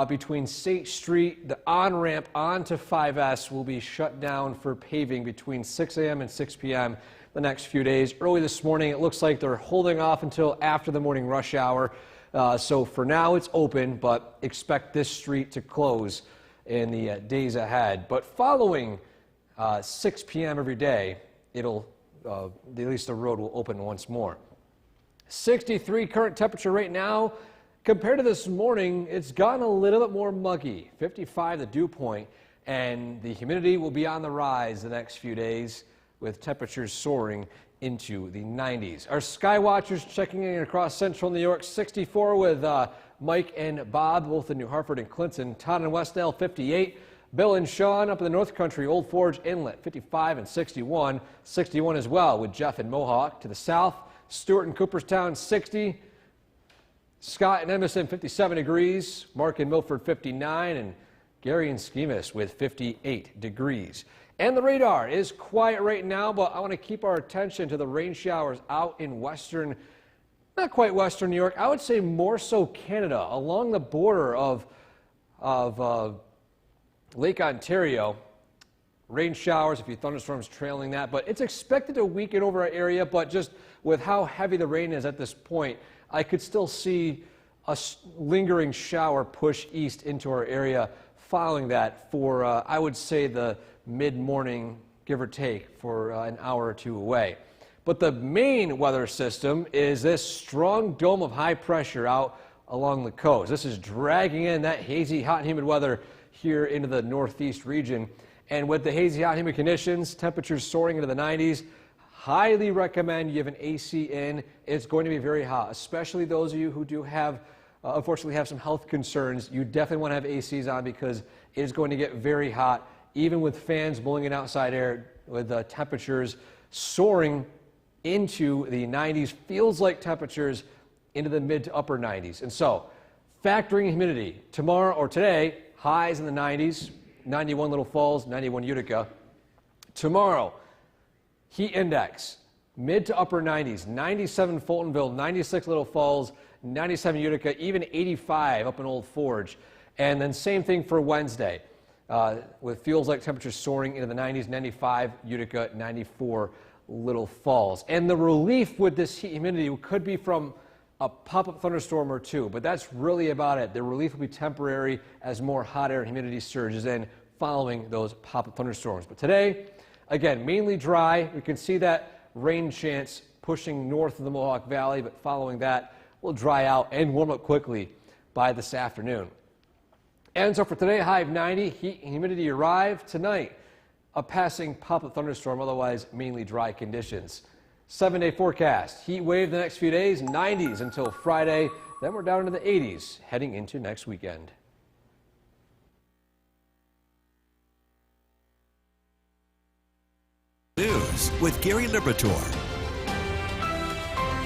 between State Street. The on-ramp onto 5S will be shut down for paving between 6 a.m. and 6 p.m. the next few days. Early this morning, it looks like they're holding off until after the morning rush hour. So for now, it's open, but expect this street to close in the days ahead. But following 6 p.m. every day, at least the road will open once more. 63 current temperature right now. Compared to this morning, it's gotten a little bit more muggy. 55 the dew point, and the humidity will be on the rise the next few days with temperatures soaring into the 90s. Our sky watchers checking in across central New York. 64 with Mike and Bob, both in New Hartford and Clinton. Todd and Westdale, 58. Bill and Sean up in the North Country, Old Forge Inlet, 55 and 61. 61 as well with Jeff and Mohawk. To the south, Stewart and Cooperstown, 60. Scott and Emerson, 57 degrees. Mark and Milford, 59. And Gary and Schemas with 58 degrees. And the radar is quiet right now, but I want to keep our attention to the rain showers out in western, not quite western New York, I would say more so Canada, along the border of Lake Ontario. Rain showers, a few thunderstorms trailing that, but it's expected to weaken over our area, but just with how heavy the rain is at this point, I could still see a lingering shower push east into our area following that for, I would say, the mid-morning, give or take, for an hour or two away. But the main weather system is this strong dome of high pressure out along the coast. This is dragging in that hazy, hot, and humid weather here into the northeast region. And with the hazy, hot, humid conditions, temperatures soaring into the 90s, highly recommend you have an AC in. It's going to be very hot, especially those of you who do have, unfortunately, have some health concerns. You definitely want to have ACs on because it is going to get very hot, even with fans blowing in outside air, with temperatures soaring into the 90s. Feels like temperatures into the mid to upper 90s. And so, factoring humidity, tomorrow or today, highs in the 90s, 91 Little Falls, 91 Utica. Tomorrow, heat index, mid to upper 90s, 97 Fultonville, 96 Little Falls, 97 Utica, even 85 up in Old Forge. And then same thing for Wednesday, with feels like temperatures soaring into the 90s, 95 Utica, 94 Little Falls. And the relief with this heat humidity could be from a pop-up thunderstorm or two, but that's really about it. The relief will be temporary as more hot air and humidity surges in following those pop-up thunderstorms. But today, again, mainly dry. We can see that rain chance pushing north of the Mohawk Valley, but following that, will dry out and warm up quickly by this afternoon. And so for today, high of 90, heat and humidity arrive. Tonight, a passing pop-up thunderstorm, otherwise mainly dry conditions. 7-day forecast, heat wave the next few days, 90s until Friday, then we're down into the 80s heading into next weekend. News with Gary Liberatore.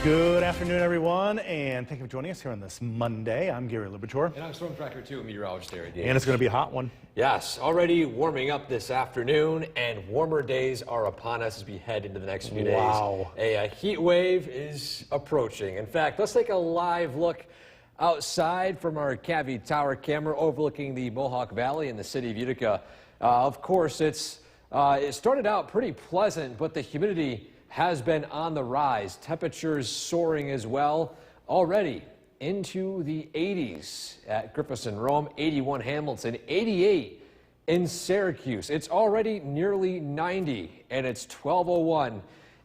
Good afternoon, everyone, and thank you for joining us here on this Monday. I'm Gary Liberatore. And I'm Storm Tracker 2, meteorologist Eric Davis. And it's going to be a hot one. Yes, already warming up this afternoon, and warmer days are upon us as we head into the next few days. Wow. A heat wave is approaching. In fact, let's take a live look outside from our Cavy Tower camera overlooking the Mohawk Valley in the city of Utica. Of course, it started out pretty pleasant, but the humidity has been on the rise. Temperatures soaring as well, already into the 80s at Griffiths and Rome, 81 Hamilton, 88 in Syracuse. It's already nearly 90, and it's 12:01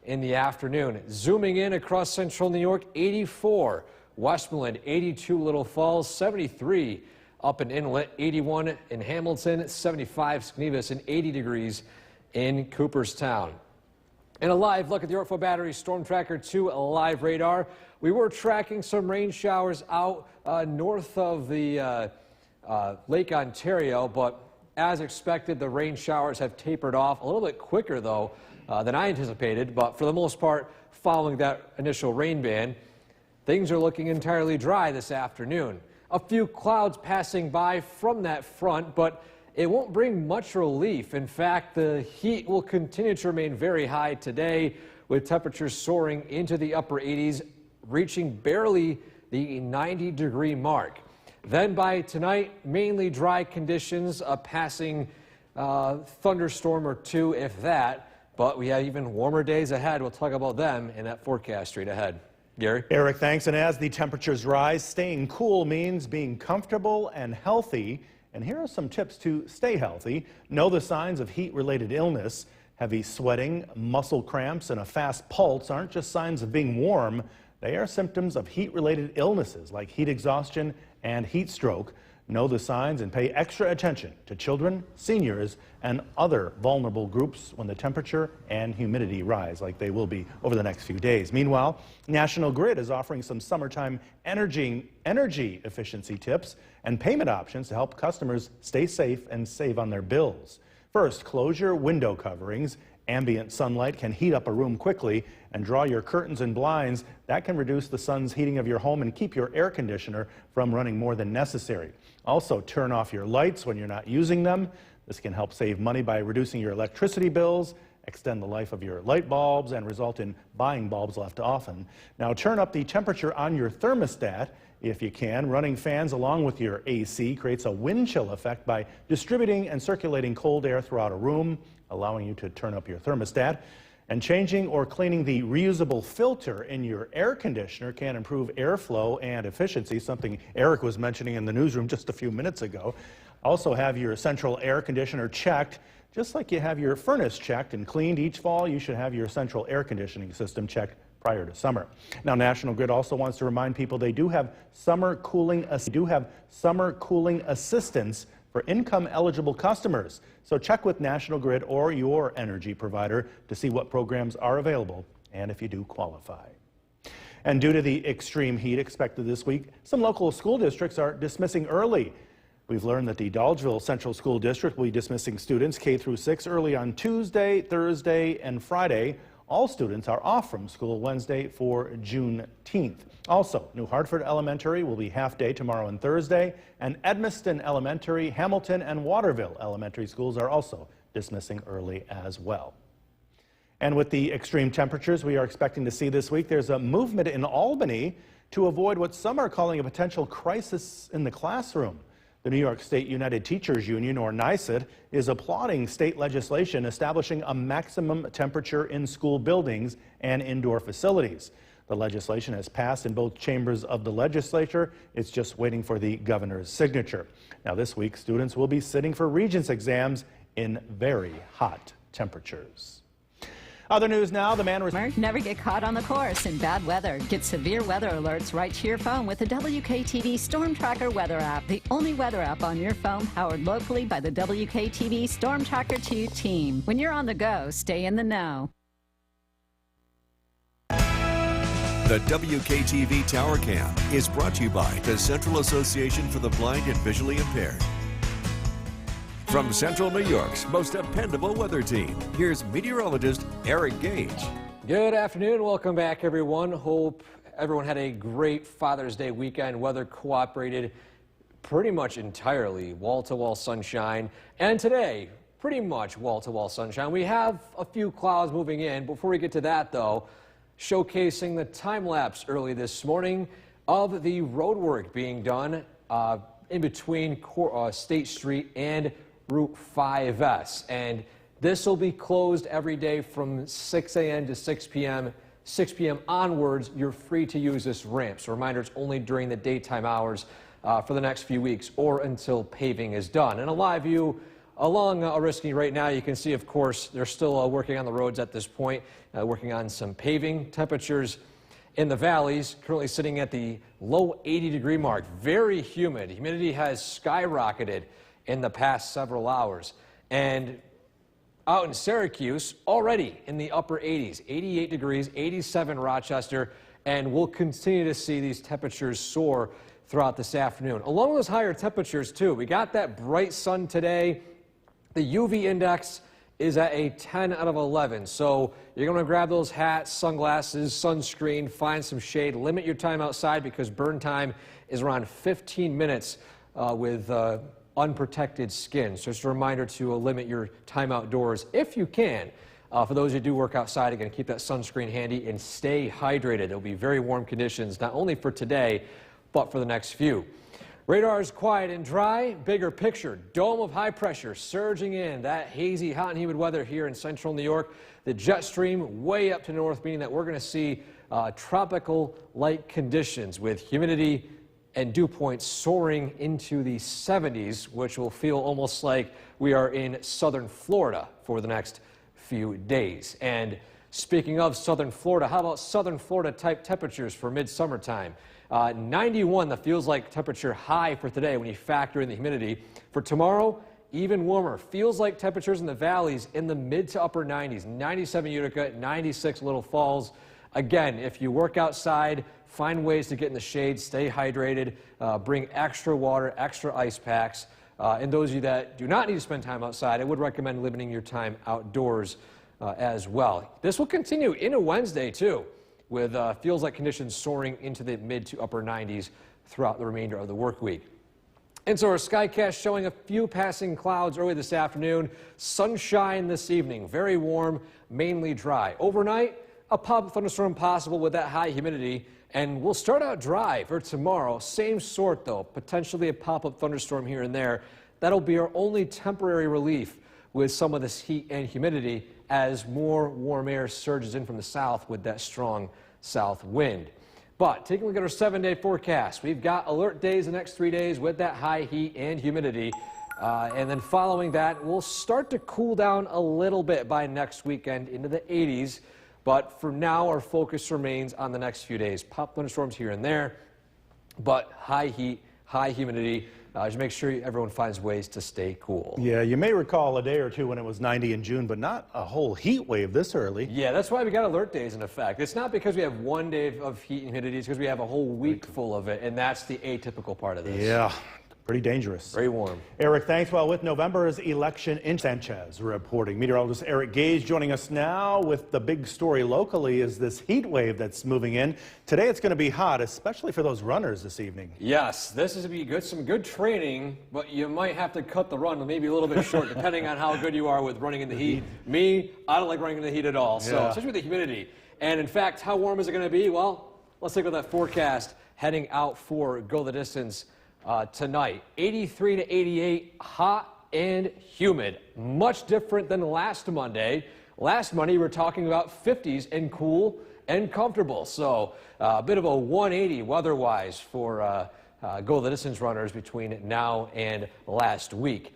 in the afternoon. Zooming in across central New York, 84 Westmoreland, 82 Little Falls, 73 up in Inlet, 81 in Hamilton, 75 Schemas, and 80 degrees in Cooperstown. And a live look at the Yorkville Battery Storm Tracker 2 live radar. We were tracking some rain showers out north of the Lake Ontario, but as expected, the rain showers have tapered off a little bit quicker, though, than I anticipated. But for the most part, following that initial rain band, things are looking entirely dry this afternoon. A few clouds passing by from that front, but it won't bring much relief. In fact, the heat will continue to remain very high today, with temperatures soaring into the upper 80s, reaching barely the 90-degree mark. Then by tonight, mainly dry conditions, a passing thunderstorm or two, if that. But we have even warmer days ahead. We'll talk about them in that forecast straight ahead. Gary? Eric, thanks. And as the temperatures rise, staying cool means being comfortable and healthy. And here are some tips to stay healthy. Know the signs of heat-related illness. Heavy sweating, muscle cramps, and a fast pulse aren't just signs of being warm. They are symptoms of heat-related illnesses like heat exhaustion and heat stroke. Know the signs and pay extra attention to children, seniors, and other vulnerable groups when the temperature and humidity rise like they will be over the next few days. Meanwhile, National Grid is offering some summertime energy efficiency tips and payment options to help customers stay safe and save on their bills. First, close your window coverings. Ambient sunlight can heat up a room quickly, and draw your curtains and blinds. That can reduce the sun's heating of your home and keep your air conditioner from running more than necessary. Also, turn off your lights when you're not using them. This can help save money by reducing your electricity bills, extend the life of your light bulbs, and result in buying bulbs left often. Now, turn up the temperature on your thermostat if you can. Running fans along with your AC creates a wind chill effect by distributing and circulating cold air throughout a room, allowing you to turn up your thermostat. And changing or cleaning the reusable filter in your air conditioner can improve airflow and efficiency, something Eric was mentioning in the newsroom just a few minutes ago. Also, have your central air conditioner checked. Just like you have your furnace checked and cleaned each fall, you should have your central air conditioning system checked prior to summer. Now, National Grid also wants to remind people they do have summer cooling assistance for income-eligible customers. So check with National Grid or your energy provider to see what programs are available and if you do qualify. And due to the extreme heat expected this week, some local school districts are dismissing early. We've learned that the Dolgeville Central School District will be dismissing students K through 6 early on Tuesday, Thursday, and Friday. All students are off from school Wednesday for Juneteenth. Also, New Hartford Elementary will be half-day tomorrow and Thursday, and Edmiston Elementary, Hamilton, and Waterville Elementary schools are also dismissing early as well. And with the extreme temperatures we are expecting to see this week, there's a movement in Albany to avoid what some are calling a potential crisis in the classroom. The New York State United Teachers Union, or NYSUT, is applauding state legislation establishing a maximum temperature in school buildings and indoor facilities. The legislation has passed in both chambers of the legislature. It's just waiting for the governor's signature. Now, this week, students will be sitting for Regents exams in very hot temperatures. Other news now, the man... Never get caught on the course in bad weather. Get severe weather alerts right to your phone with the WKTV Storm Tracker weather app, the only weather app on your phone powered locally by the WKTV Storm Tracker 2 team. When you're on the go, stay in the know. The WKTV Tower Cam is brought to you by the Central Association for the Blind and Visually Impaired. From Central New York's most dependable weather team, here's meteorologist Eric Gage. Good afternoon. Welcome back, everyone. Hope everyone had a great Father's Day weekend. Weather cooperated pretty much entirely. Wall-to-wall sunshine. And today, pretty much wall-to-wall sunshine. We have a few clouds moving in. Before we get to that, though, showcasing the time-lapse early this morning of the road work being done in between State Street and Route 5S, and this will be closed every day from 6 a.m. to 6 p.m. 6 p.m. onwards, you're free to use this ramp. So reminder, it's only during the daytime hours for the next few weeks or until paving is done. And a live view along Oriskany right now, you can see, of course, they're still working on the roads at this point, working on some paving. Temperatures in the valleys currently sitting at the low 80-degree mark. Very humid. Humidity has skyrocketed in the past several hours. And out in Syracuse, already in the upper 80s, 88 degrees, 87 Rochester, and we'll continue to see these temperatures soar throughout this afternoon. Along with those higher temperatures, too, we got that bright sun today. The UV index is at a 10 out of 11, so you're going to grab those hats, sunglasses, sunscreen, find some shade, limit your time outside because burn time is around 15 minutes with unprotected skin. So just a reminder to limit your time outdoors if you can. For those who do work outside, again, keep that sunscreen handy and stay hydrated. It'll be very warm conditions, not only for today, but for the next few. Radar is quiet and dry. Bigger picture, dome of high pressure surging in. That hazy, hot and humid weather here in central New York. The jet stream way up to the north, meaning that we're going to see tropical-like conditions with humidity and dew points soaring into the 70s, which will feel almost like we are in southern Florida for the next few days. And Speaking of southern Florida, how about southern Florida type temperatures for mid-summertime? 91, that feels like temperature high for today when you factor in the humidity. For tomorrow, even warmer. Feels like temperatures in the valleys in the mid to upper 90s. 97 Utica, 96 Little Falls. Again, if you work outside, find ways to get in the shade, stay hydrated, bring extra water, extra ice packs. And those of you that do not need to spend time outside, I would recommend limiting your time outdoors as well. This will continue into Wednesday, too, with feels like conditions soaring into the mid to upper 90s throughout the remainder of the work week. And so our Skycast showing a few passing clouds early this afternoon. Sunshine this evening, very warm, mainly dry. Overnight, a pop-up thunderstorm possible with that high humidity. And we'll start out dry for tomorrow. Same sort, though, potentially a pop-up thunderstorm here and there. That'll be our only temporary relief with some of this heat and humidity as more warm air surges in from the south with that strong south wind. But taking a look at our 7-day forecast, we've got alert days the next 3 days with that high heat and humidity. And then following that, we'll start to cool down a little bit by next weekend into the 80s. But for now, our focus remains on the next few days. Pop thunderstorms here and there, but high heat, high humidity. Just make sure everyone finds ways to stay cool. Yeah, you may recall a day or two when it was 90 in June, but not a whole heat wave this early. Yeah, that's why we got alert days in effect. It's not because we have 1 day of heat and humidity, it's because we have a whole week full of it, and that's the atypical part of this. Yeah, pretty dangerous. Very warm. Eric, thanks. Well, with November's election in Sanchez reporting. Meteorologist Eric Gage joining us now with the big story locally is this heat wave that's moving in. Today it's going to be hot, especially for those runners this evening. Yes, this is going to be good, some good training, but you might have to cut the run maybe a little bit short depending on how good you are with running in the heat. Me, I don't like running in the heat at all, so especially with the humidity. And in fact, how warm is it going to be? Well, let's take a look at that forecast heading out for Go the Distance tonight. 83 to 88, hot and humid. Much different than last Monday. Last Monday, we were talking about 50s and cool and comfortable. So a bit of a 180 weather-wise for Go the Distance runners between now and last week.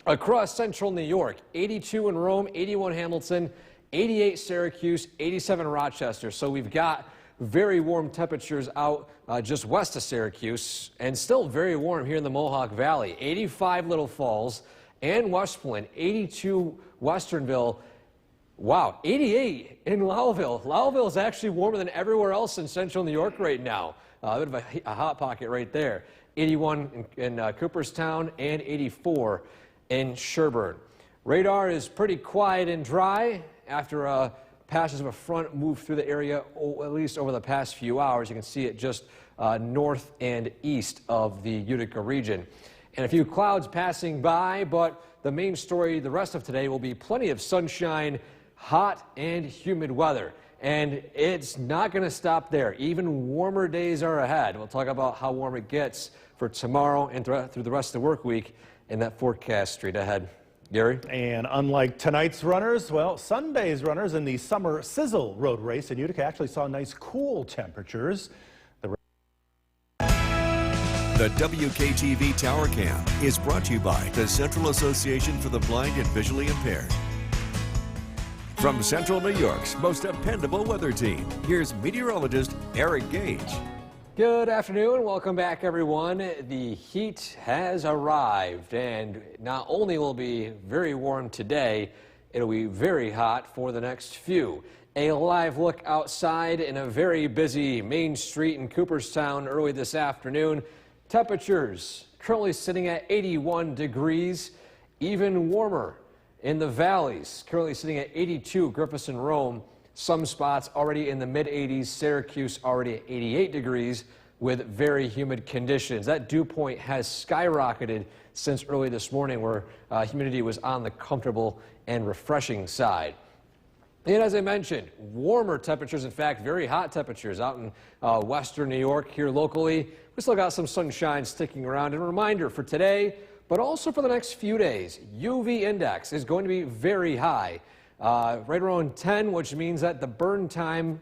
Across central New York, 82 in Rome, 81 Hamilton, 88 Syracuse, 87 Rochester. So we've got very warm temperatures out just west of Syracuse, and still very warm here in the Mohawk Valley. 85 Little Falls and West Flint, 82 Westernville. Wow, 88 in Lowellville. Lowellville is actually warmer than everywhere else in central New York right now. A bit of a hot pocket right there. 81 in Cooperstown and 84 in Sherburne. Radar is pretty quiet and dry after passes of a front move through the area, at least over the past few hours. You can see it just north and east of the Utica region. And a few clouds passing by, but the main story the rest of today will be plenty of sunshine, hot and humid weather. And it's not going to stop there. Even warmer days are ahead. We'll talk about how warm it gets for tomorrow and through the rest of the work week in that forecast straight ahead. Gary? And unlike tonight's runners, well, Sunday's runners in the Summer Sizzle Road Race in Utica actually saw nice cool temperatures. The WKTV Tower Cam is brought to you by the Central Association for the Blind and Visually Impaired. From Central New York's most dependable weather team, here's meteorologist Eric Gage. Good afternoon. Welcome back, everyone. The heat has arrived, and not only will it be very warm today, it'll be very hot for the next few. A live look outside in a very busy main street in Cooperstown early this afternoon. Temperatures currently sitting at 81 degrees, even warmer in the valleys, currently sitting at 82, Griffith and Rome. Some spots already in the mid-80s, Syracuse already at 88 degrees with very humid conditions. That dew point has skyrocketed since early this morning, where humidity was on the comfortable and refreshing side. And as I mentioned, warmer temperatures, in fact, very hot temperatures out in western New York here locally. We still got some sunshine sticking around. And a reminder for today, but also for the next few days, UV index is going to be very high. Right around 10, which means that the burn time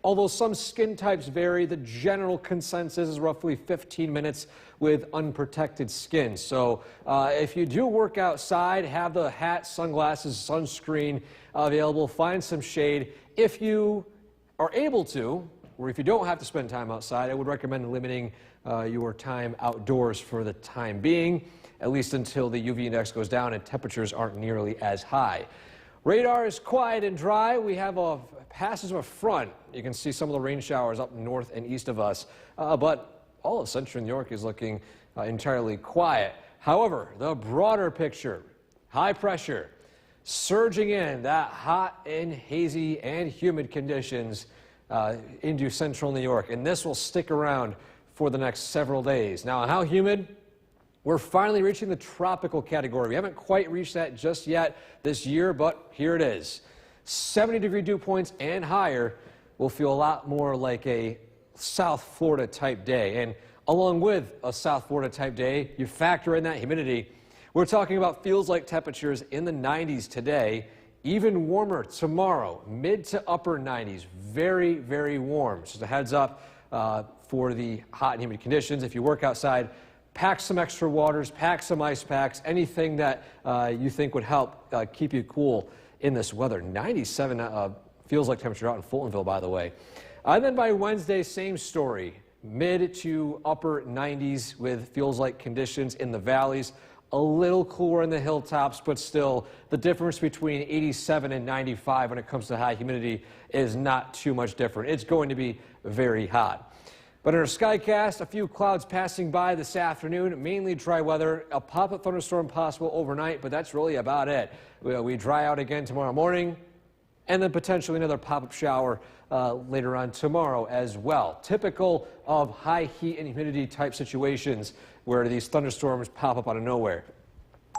Although some skin types vary, the general consensus is roughly 15 minutes with unprotected skin. So if you do work outside, have the hat, sunglasses, sunscreen available, find some shade. If you are able to, or if you don't have to spend time outside, I would recommend limiting your time outdoors for the time being, at least until the UV index goes down and temperatures aren't nearly as high. Radar is quiet and dry. We have a passage of a front. You can see some of the rain showers up north and east of us, but all of central New York is looking entirely quiet. However, the broader picture, high pressure, surging in, that hot and hazy and humid conditions into central New York, and this will stick around for the next several days. Now, how humid? We're finally reaching the tropical category. We haven't quite reached that just yet this year, but here it is. 70-degree dew points and higher will feel a lot more like a South Florida type day. And along with a South Florida type day, you factor in that humidity. We're talking about feels like temperatures in the 90s today, even warmer tomorrow, mid to upper 90s. Very, very warm. Just a heads up for the hot and humid conditions. If you work outside, pack some extra waters, pack some ice packs, anything that you think would help keep you cool in this weather. 97 feels like temperature out in Fultonville, by the way. And then by Wednesday, same story. Mid to upper 90s with feels like conditions in the valleys. A little cooler in the hilltops, but still the difference between 87 and 95 when it comes to high humidity is not too much different. It's going to be very hot. But in our Skycast, a few clouds passing by this afternoon, mainly dry weather, a pop-up thunderstorm possible overnight, but that's really about it. We dry out again tomorrow morning, and then potentially another pop-up shower later on tomorrow as well. Typical of high heat and humidity type situations where these thunderstorms pop up out of nowhere.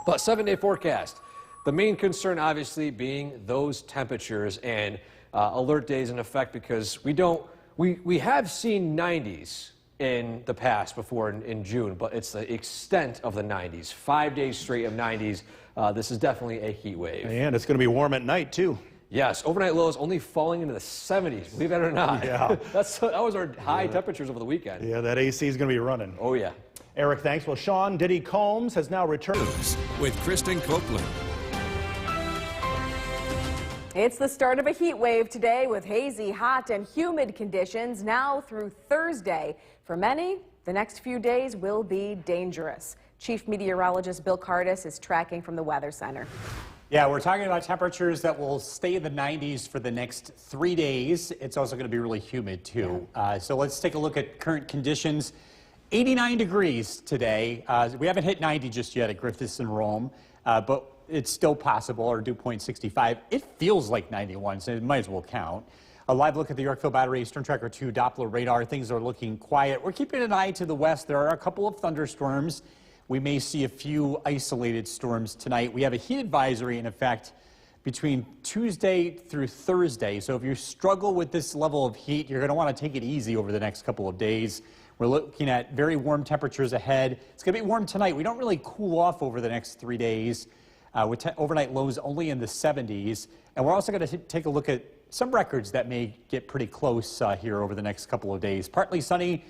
But 7-day forecast, the main concern obviously being those temperatures and alert days in effect, because we have seen 90s in the past before in June, but it's the extent of the 90s. 5 days straight of 90s. This is definitely a heat wave. And it's going to be warm at night, too. Yes, overnight lows only falling into the 70s, believe it or not. Yeah. That was our high temperatures over the weekend. Yeah, that AC is going to be running. Oh, yeah. Eric, thanks. Well, Sean Diddy Combs has now returned. With Kristen Copeland. It's the start of a heat wave today with hazy, hot, and humid conditions now through Thursday. For many, the next few days will be dangerous. Chief Meteorologist Bill Cardis is tracking from the Weather Center. Yeah, we're talking about temperatures that will stay in the 90s for the next 3 days. It's also going to be really humid, too. So let's take a look at current conditions. 89 degrees today. We haven't hit 90 just yet at Griffiths and Rome, but it's still possible, or dew point 65. It feels like 91, so it might as well count. A live look at the Yorkville Battery Storm Tracker 2 Doppler radar. Things are looking quiet. We're keeping an eye to the west. There are a couple of thunderstorms. We may see a few isolated storms tonight. We have a heat advisory in effect between Tuesday through Thursday. So if you struggle with this level of heat, you're going to want to take it easy over the next couple of days. We're looking at very warm temperatures ahead. It's going to be warm tonight. We don't really cool off over the next 3 days. With overnight lows only in the 70s. And we're also going to take a look at some records that may get pretty close here over the next couple of days. Partly sunny,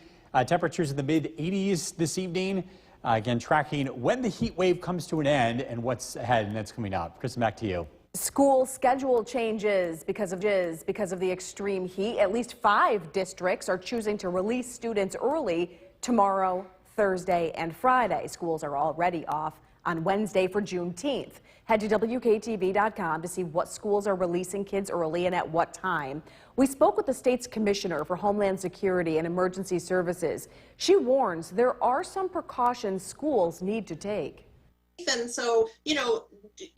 temperatures in the mid-80s this evening. Again, tracking when the heat wave comes to an end and what's ahead, and that's coming up. Kristen, back to you. School schedule changes because of the extreme heat. At least 5 districts are choosing to release students early tomorrow, Thursday, and Friday. Schools are already off on Wednesday for Juneteenth. Head to WKTV.com to see what schools are releasing kids early and at what time. We spoke with the state's commissioner for Homeland Security and Emergency Services. She warns there are some precautions schools need to take. And so,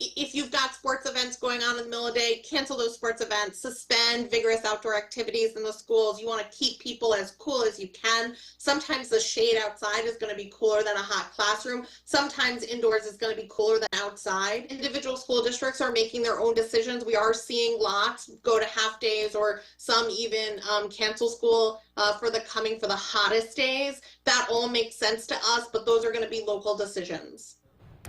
if you've got sports events going on in the middle of the day, cancel those sports events, suspend vigorous outdoor activities in the schools. You want to keep people as cool as you can. Sometimes the shade outside is going to be cooler than a hot classroom. Sometimes indoors is going to be cooler than outside. Individual school districts are making their own decisions. We are seeing lots go to half days, or some even cancel school for the hottest days. That all makes sense to us, but those are going to be local decisions.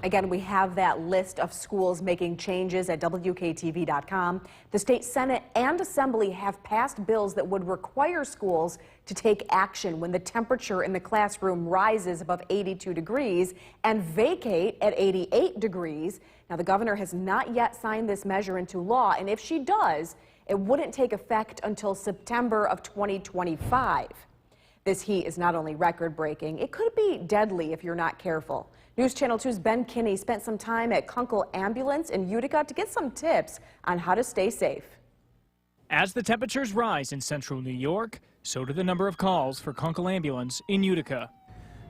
Again, we have that list of schools making changes at WKTV.com. The state Senate and Assembly have passed bills that would require schools to take action when the temperature in the classroom rises above 82 degrees and vacate at 88 degrees. Now, the governor has not yet signed this measure into law, and if she does, it wouldn't take effect until September of 2025. This heat is not only record-breaking, it could be deadly if you're not careful. News Channel 2's Ben Kinney spent some time at Kunkel Ambulance in Utica to get some tips on how to stay safe. As the temperatures rise in central New York, so do the number of calls for Kunkel Ambulance in Utica.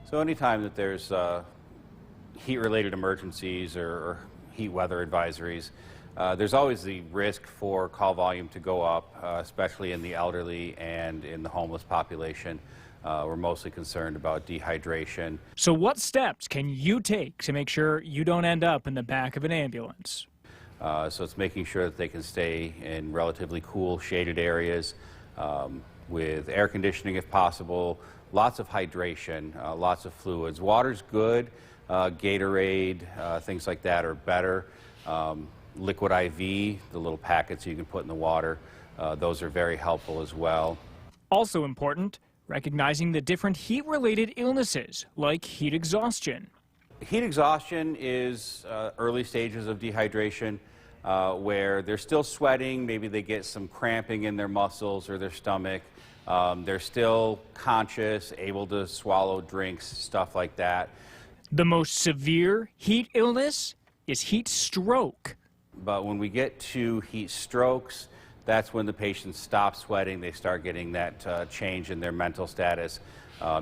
So anytime that there's heat-related emergencies or heat weather advisories, there's always the risk for call volume to go up, especially in the elderly and in the homeless population. We're mostly concerned about dehydration. So what steps can you take to make sure you don't end up in the back of an ambulance? So it's making sure that they can stay in relatively cool, shaded areas with air conditioning if possible, lots of hydration, lots of fluids. Water's good, Gatorade, things like that are better. Liquid IV, the little packets you can put in the water, those are very helpful as well. Also important, recognizing the different heat-related illnesses like heat exhaustion. Heat exhaustion is early stages of dehydration where they're still sweating, maybe they get some cramping in their muscles or their stomach. They're still conscious, able to swallow drinks, stuff like that. The most severe heat illness is heat stroke. But when we get to heat strokes, that's when the patients stop sweating, they start getting that change in their mental status,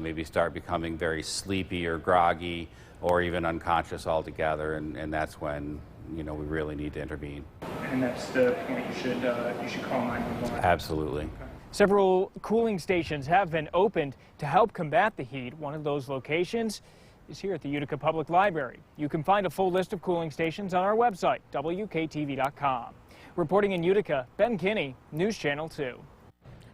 maybe start becoming very sleepy or groggy or even unconscious altogether, and that's when, you know, we really need to intervene. And that's the point you should call 911. Absolutely. Okay. Several cooling stations have been opened to help combat the heat. One of those locations is here at the Utica Public Library. You can find a full list of cooling stations on our website, WKTV.com. Reporting in Utica, Ben Kinney, News Channel 2.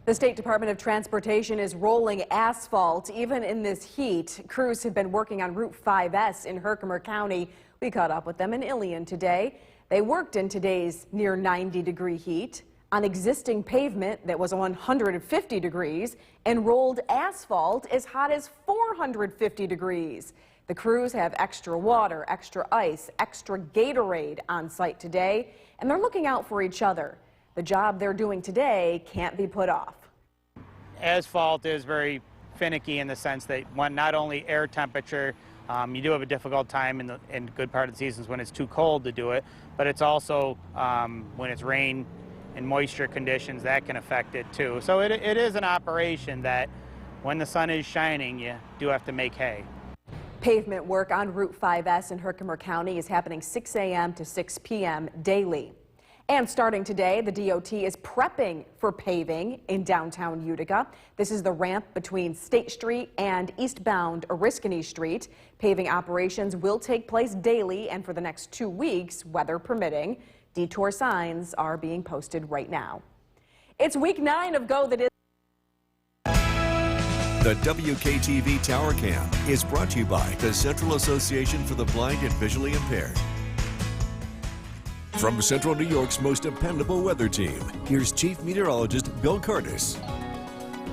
The State Department of Transportation is rolling asphalt even in this heat. Crews have been working on Route 5S in Herkimer County. We caught up with them in Ilion today. They worked in today's near 90-degree heat on existing pavement that was 150 degrees and rolled asphalt as hot as 450 degrees. The crews have extra water, extra ice, extra Gatorade on site today, and they're looking out for each other. The job they're doing today can't be put off. Asphalt is very finicky in the sense that not only air temperature, you do have a difficult time in good part of the seasons when it's too cold to do it, but it's also when it's rain and moisture conditions that can affect it too. So it is an operation that when the sun is shining, you do have to make hay. Pavement work on Route 5S in Herkimer County is happening 6 a.m. to 6 p.m. daily. And starting today, the DOT is prepping for paving in downtown Utica. This is the ramp between State Street and eastbound Oriskany Street. Paving operations will take place daily and for the next 2 weeks, weather permitting. Detour signs are being posted right now. It's week 9 of Go That Is. The WKTV Tower Cam is brought to you by the Central Association for the Blind and Visually Impaired. From Central New York's most dependable weather team, here's Chief Meteorologist Bill Curtis.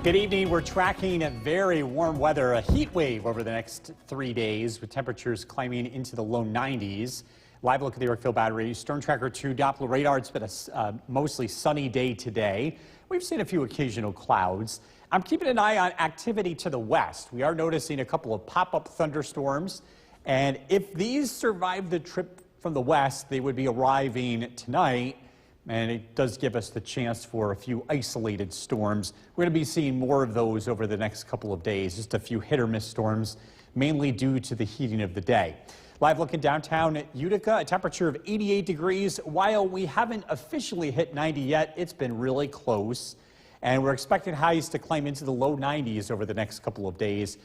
Good evening. We're tracking very warm weather, a heat wave over the next 3 days with temperatures climbing into the low 90s. Live look at the Yorkville Battery, Storm Tracker 2 Doppler radar. It's been a mostly sunny day today. We've seen a few occasional clouds. I'm keeping an eye on activity to the west. We are noticing a couple of pop-up thunderstorms, and if these survive the trip from the west, they would be arriving tonight, and it does give us the chance for a few isolated storms. We're going to be seeing more of those over the next couple of days, just a few hit-or-miss storms, mainly due to the heating of the day. Live look in downtown Utica, a temperature of 88 degrees. While we haven't officially hit 90 yet, it's been really close. And we're expecting highs to climb into the low 90s over the next couple of days.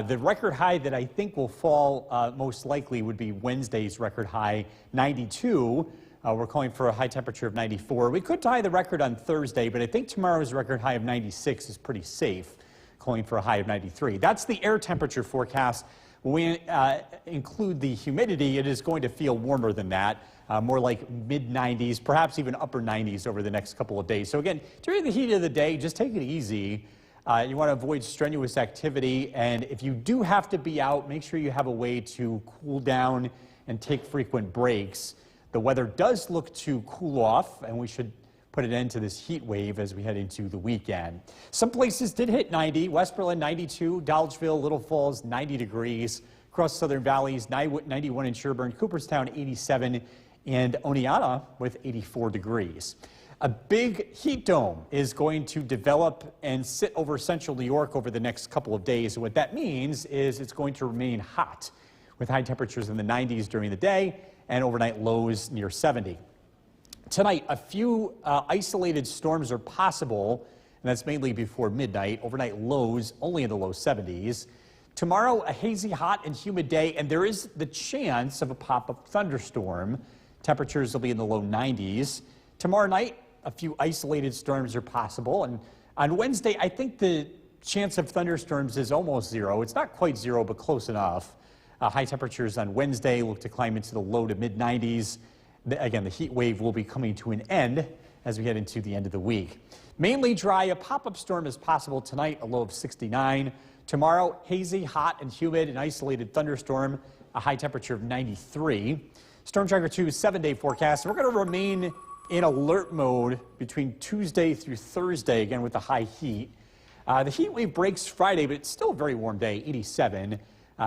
The record high that I think will fall most likely would be Wednesday's record high, 92. We're calling for a high temperature of 94. We could tie the record on Thursday, but I think tomorrow's record high of 96 is pretty safe. calling for a high of 93. That's the air temperature forecast. When we include the humidity, it is going to feel warmer than that, more like mid-90s, perhaps even upper 90s over the next couple of days. So again, during the heat of the day, just take it easy. You want to avoid strenuous activity, and if you do have to be out, make sure you have a way to cool down and take frequent breaks. The weather does look to cool off, and we should put an end to this heat wave as we head into the weekend. Some places did hit 90. West Berlin 92, Dolgeville, Little Falls 90 degrees. Across Southern Valleys 91 in Sherburne, Cooperstown 87, and Oneonta with 84 degrees. A big heat dome is going to develop and sit over central New York over the next couple of days. What that means is it's going to remain hot with high temperatures in the 90s during the day and overnight lows near 70. Tonight, a few isolated storms are possible, and that's mainly before midnight. Overnight lows only in the low 70s. Tomorrow, a hazy, hot, and humid day, and there is the chance of a pop-up thunderstorm. Temperatures will be in the low 90s. Tomorrow night, a few isolated storms are possible, and on Wednesday, I think the chance of thunderstorms is almost zero. It's not quite zero, but close enough. High temperatures on Wednesday look to climb into the low to mid-90s. Again, the heat wave will be coming to an end as we head into the end of the week. Mainly dry, a pop-up storm is possible tonight, a low of 69. Tomorrow, hazy, hot, and humid, an isolated thunderstorm, a high temperature of 93. Storm Tracker 2's 7-day forecast. We're going to remain in alert mode between Tuesday through Thursday, again with the high heat. The heat wave breaks Friday, but it's still a very warm day, 87.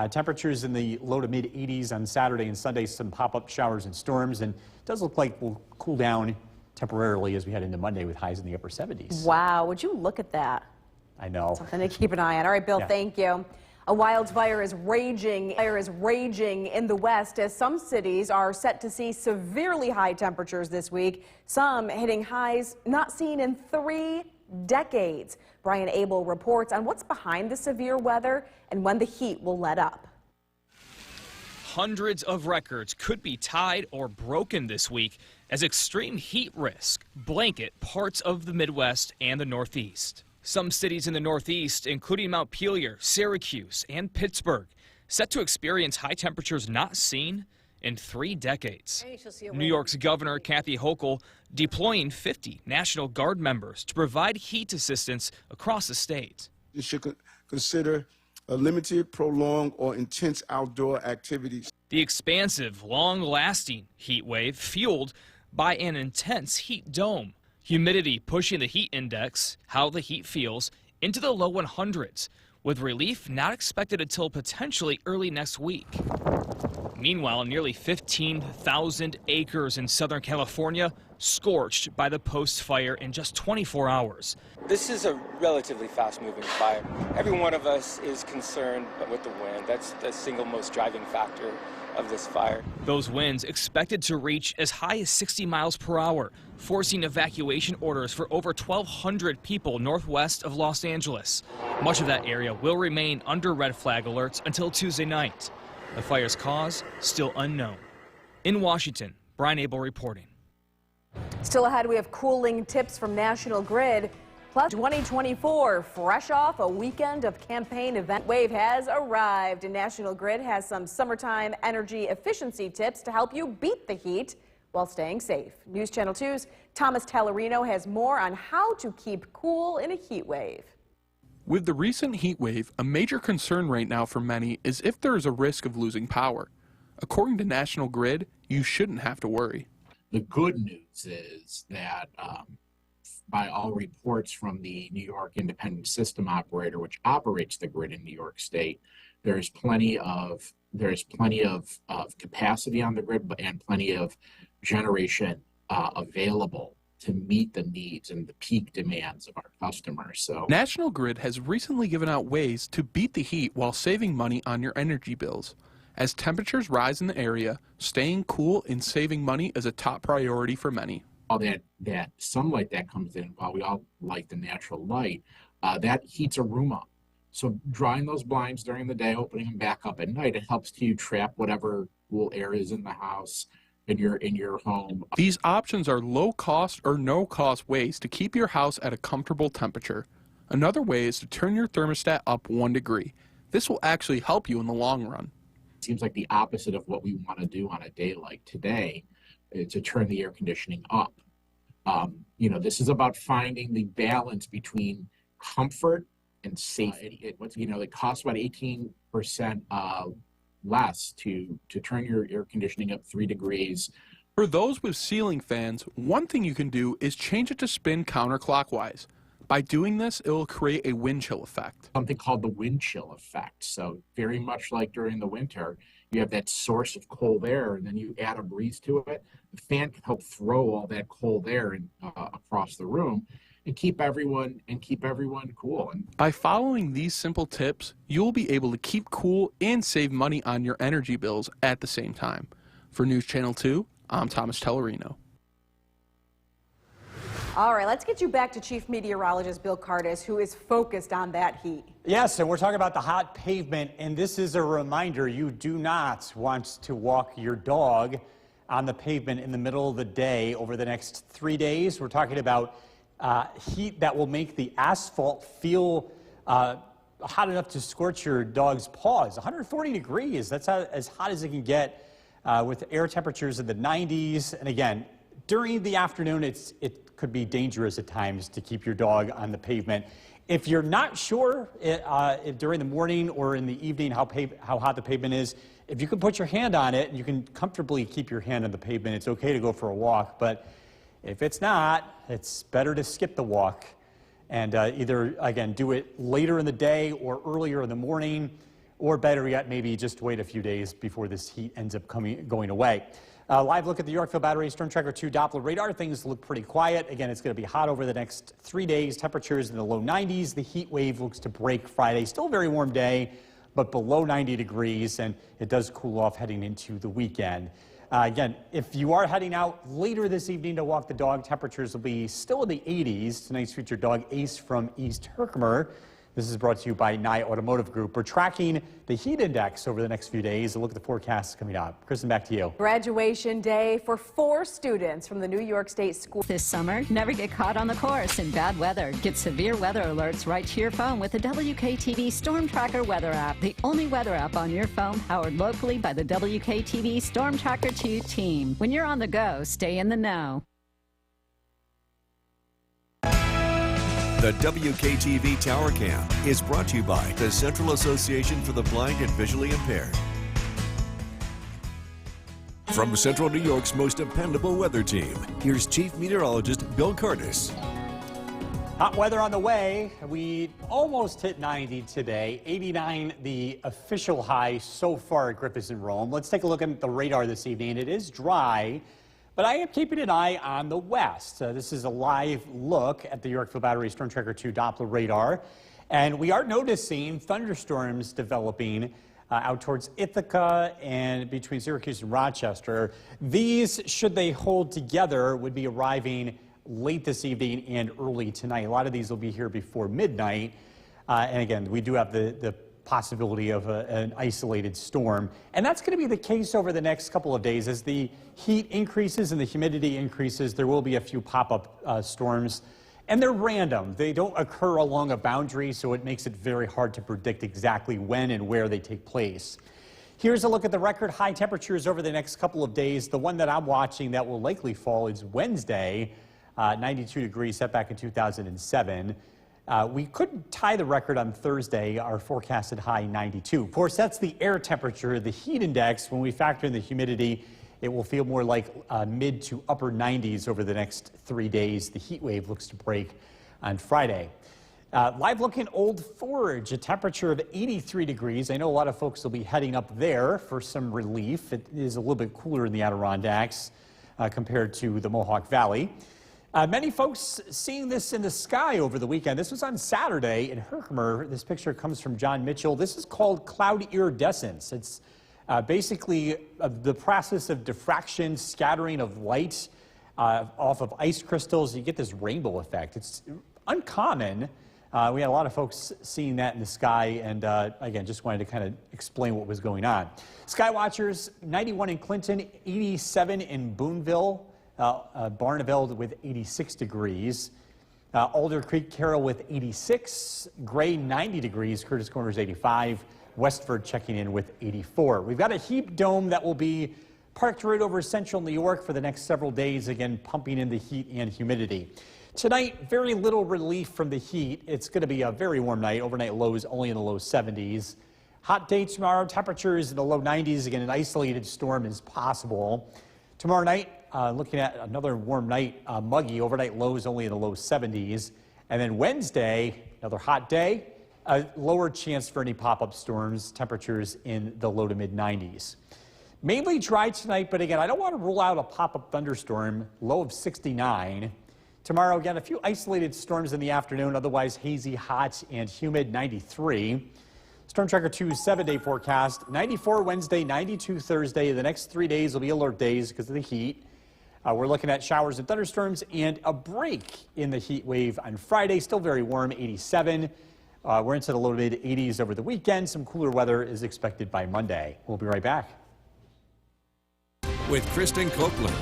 Temperatures in the low to mid 80s on Saturday and Sunday, some pop-up showers and storms, and it does look like we'll cool down temporarily as we head into Monday with highs in the upper 70s. Wow, would you look at that? I know. Something to keep an eye on. All right, Bill, thank you. A wildfire is raging in the west as some cities are set to see severely high temperatures this week, some hitting highs not seen in 3 decades. Brian Abel reports on what's behind the severe weather and when the heat will let up. Hundreds of records could be tied or broken this week as extreme heat risk blanket parts of the Midwest and the Northeast. Some cities in the Northeast, including Montpelier, Syracuse, and Pittsburgh, set to experience high temperatures not seen in 3 decades. New York's Governor Kathy Hochul deploying 50 National Guard members to provide heat assistance across the state. You should consider limited, prolonged, or intense outdoor activities. The expansive, long-lasting heat wave fueled by an intense heat dome. Humidity pushing the heat index, how the heat feels, into the low 100s, with relief not expected until potentially early next week. Meanwhile, nearly 15,000 acres in Southern California scorched by the Post fire in just 24 hours. This is a relatively fast-moving fire. Every one of us is concerned with the wind. That's the single most driving factor of this fire. Those winds expected to reach as high as 60 miles per hour, forcing evacuation orders for over 1,200 people northwest of Los Angeles. Much of that area will remain under red flag alerts until Tuesday night. The fire's cause still unknown. In Washington, Brian Abel reporting. Still ahead, we have cooling tips from National Grid. Plus, 2024, fresh off a weekend of campaign event. Wave has arrived, and National Grid has some summertime energy efficiency tips to help you beat the heat while staying safe. News Channel 2's Thomas Tallarino has more on how to keep cool in a heat wave. With the recent heat wave, a major concern right now for many is if there is a risk of losing power. According to National Grid, you shouldn't have to worry. The good news is that by all reports from the New York Independent System Operator, which operates the grid in New York State, there's plenty of capacity on the grid and plenty of generation available to meet the needs and the peak demands of our customers. So National Grid has recently given out ways to beat the heat while saving money on your energy bills. As temperatures rise in the area, staying cool and saving money is a top priority for many. All that sunlight that comes in, while we all like the natural light, that heats a room up. So drawing those blinds during the day, opening them back up at night, it helps you trap whatever cool air is in the house, in your home. These options are low cost or no cost ways to keep your house at a comfortable temperature. Another way is to turn your thermostat up 1 degree. This will actually help you in the long run. Seems like the opposite of what we want to do on a day like today, to turn the air conditioning up. This is about finding the balance between comfort and safety. It costs about 18% less to turn your air conditioning up 3 degrees. For those with ceiling fans, one thing you can do is change it to spin counterclockwise. By doing this, it will create a wind chill effect. Something called the wind chill effect. So very much like during the winter, you have that source of cold air, and then you add a breeze to it. The fan can help throw all that cold air across the room and keep everyone cool. By following these simple tips, you'll be able to keep cool and save money on your energy bills at the same time. For News Channel 2, I'm Thomas Tellerino. All right, let's get you back to Chief Meteorologist Bill Curtis, who is focused on that heat. Yes, and we're talking about the hot pavement, and this is a reminder: you do not want to walk your dog on the pavement in the middle of the day over the next 3 days. We're talking about heat that will make the asphalt feel hot enough to scorch your dog's paws. 140 degrees, that's as hot as it can get with air temperatures in the 90s. And again, during the afternoon, it could be dangerous at times to keep your dog on the pavement. If you're not sure if during the morning or in the evening how hot the pavement is, if you can put your hand on it and you can comfortably keep your hand on the pavement, it's okay to go for a walk. But if it's not, it's better to skip the walk and either, again, do it later in the day or earlier in the morning, or better yet, maybe just wait a few days before this heat ends up going away. Live look at the Yorkville Battery Storm Tracker 2 Doppler radar. Things look pretty quiet. Again, it's going to be hot over the next 3 days. Temperatures in the low 90s. The heat wave looks to break Friday. Still a very warm day, but below 90 degrees, and it does cool off heading into the weekend. Again, if you are heading out later this evening to walk the dog, temperatures will be still in the 80s. Tonight's featured dog, Ace from East Herkimer. This is brought to you by Nye Automotive Group. We're tracking the heat index over the next few days. A look at the forecast coming up. Kristen, back to you. Graduation day for 4 students from the New York State School. This summer, never get caught on the course in bad weather. Get severe weather alerts right to your phone with the WKTV Storm Tracker weather app, the only weather app on your phone powered locally by the WKTV Storm Tracker 2 team. When you're on the go, stay in the know. The WKTV Tower Cam is brought to you by the Central Association for the Blind and Visually Impaired. From Central New York's most dependable weather team, here's Chief Meteorologist Bill Curtis. Hot weather on the way. We almost hit 90 today. 89 the official high so far at Griffiths and Rome. Let's take a look at the radar this evening. It is dry, but I am keeping an eye on the west. This is a live look at the Yorkville Battery Storm Tracker 2 Doppler radar. And we are noticing thunderstorms developing out towards Ithaca and between Syracuse and Rochester. These, should they hold together, would be arriving late this evening and early tonight. A lot of these will be here before midnight. And again, we do have the possibility of an isolated storm. And that's going to be the case over the next couple of days. As the heat increases and the humidity increases, there will be a few pop-up storms. And they're random. They don't occur along a boundary, so it makes it very hard to predict exactly when and where they take place. Here's a look at the record high temperatures over the next couple of days. The one that I'm watching that will likely fall is Wednesday, 92 degrees, set back in 2007. We could tie the record on Thursday, our forecasted high 92. Of course, that's the air temperature. The heat index, when we factor in the humidity, it will feel more like mid to upper 90s over the next 3 days. The heat wave looks to break on Friday. Live look in Old Forge, a temperature of 83 degrees. I know a lot of folks will be heading up there for some relief. It is a little bit cooler in the Adirondacks compared to the Mohawk Valley. Many folks seeing this in the sky over the weekend. This was on Saturday in Herkimer. This picture comes from John Mitchell. This is called cloud iridescence. It's basically the process of diffraction, scattering of light off of ice crystals. You get this rainbow effect. It's uncommon. We had a lot of folks seeing that in the sky, and again, just wanted to kind of explain what was going on. Sky watchers, 91 in Clinton, 87 in Boonville. Barneveld with 86 degrees. Alder Creek, Carroll with 86. Gray, 90 degrees. Curtis Corners, 85. Westford checking in with 84. We've got a heat dome that will be parked right over central New York for the next several days, again, pumping in the heat and humidity. Tonight, very little relief from the heat. It's going to be a very warm night. Overnight lows only in the low 70s. Hot day tomorrow, temperatures in the low 90s. Again, an isolated storm is possible. Tomorrow night, looking at another warm night, muggy. Overnight lows only in the low 70s. And then Wednesday, another hot day. A lower chance for any pop-up storms. Temperatures in the low to mid 90s. Mainly dry tonight, but again, I don't want to rule out a pop-up thunderstorm. Low of 69. Tomorrow, again, a few isolated storms in the afternoon, otherwise hazy, hot, and humid, 93. Storm Tracker 2's 7-day forecast, 94 Wednesday, 92 Thursday. The next 3 days will be alert days because of the heat. We're looking at showers and thunderstorms and a break in the heat wave on Friday. Still very warm, 87. We're into the low to mid 80s over the weekend. Some cooler weather is expected by Monday. We'll be right back. With Kristen Copeland.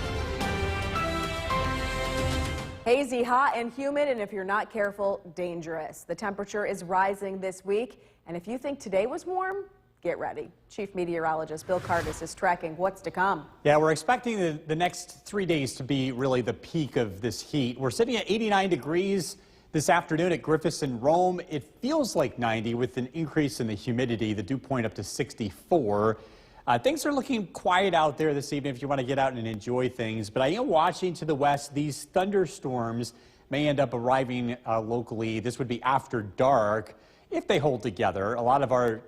Hazy, hot, and humid, and if you're not careful, dangerous. The temperature is rising this week, and if you think today was warm, get ready. Chief Meteorologist Bill Cardis is tracking what's to come. Yeah, we're expecting the next 3 days to be really the peak of this heat. We're sitting at 89 degrees this afternoon at Griffiths and Rome. It feels like 90 with an increase in the humidity, the dew point up to 64. Things are looking quiet out there this evening if you want to get out and enjoy things. But I am watching to the west. These thunderstorms may end up arriving locally. This would be after dark if they hold together. A lot of our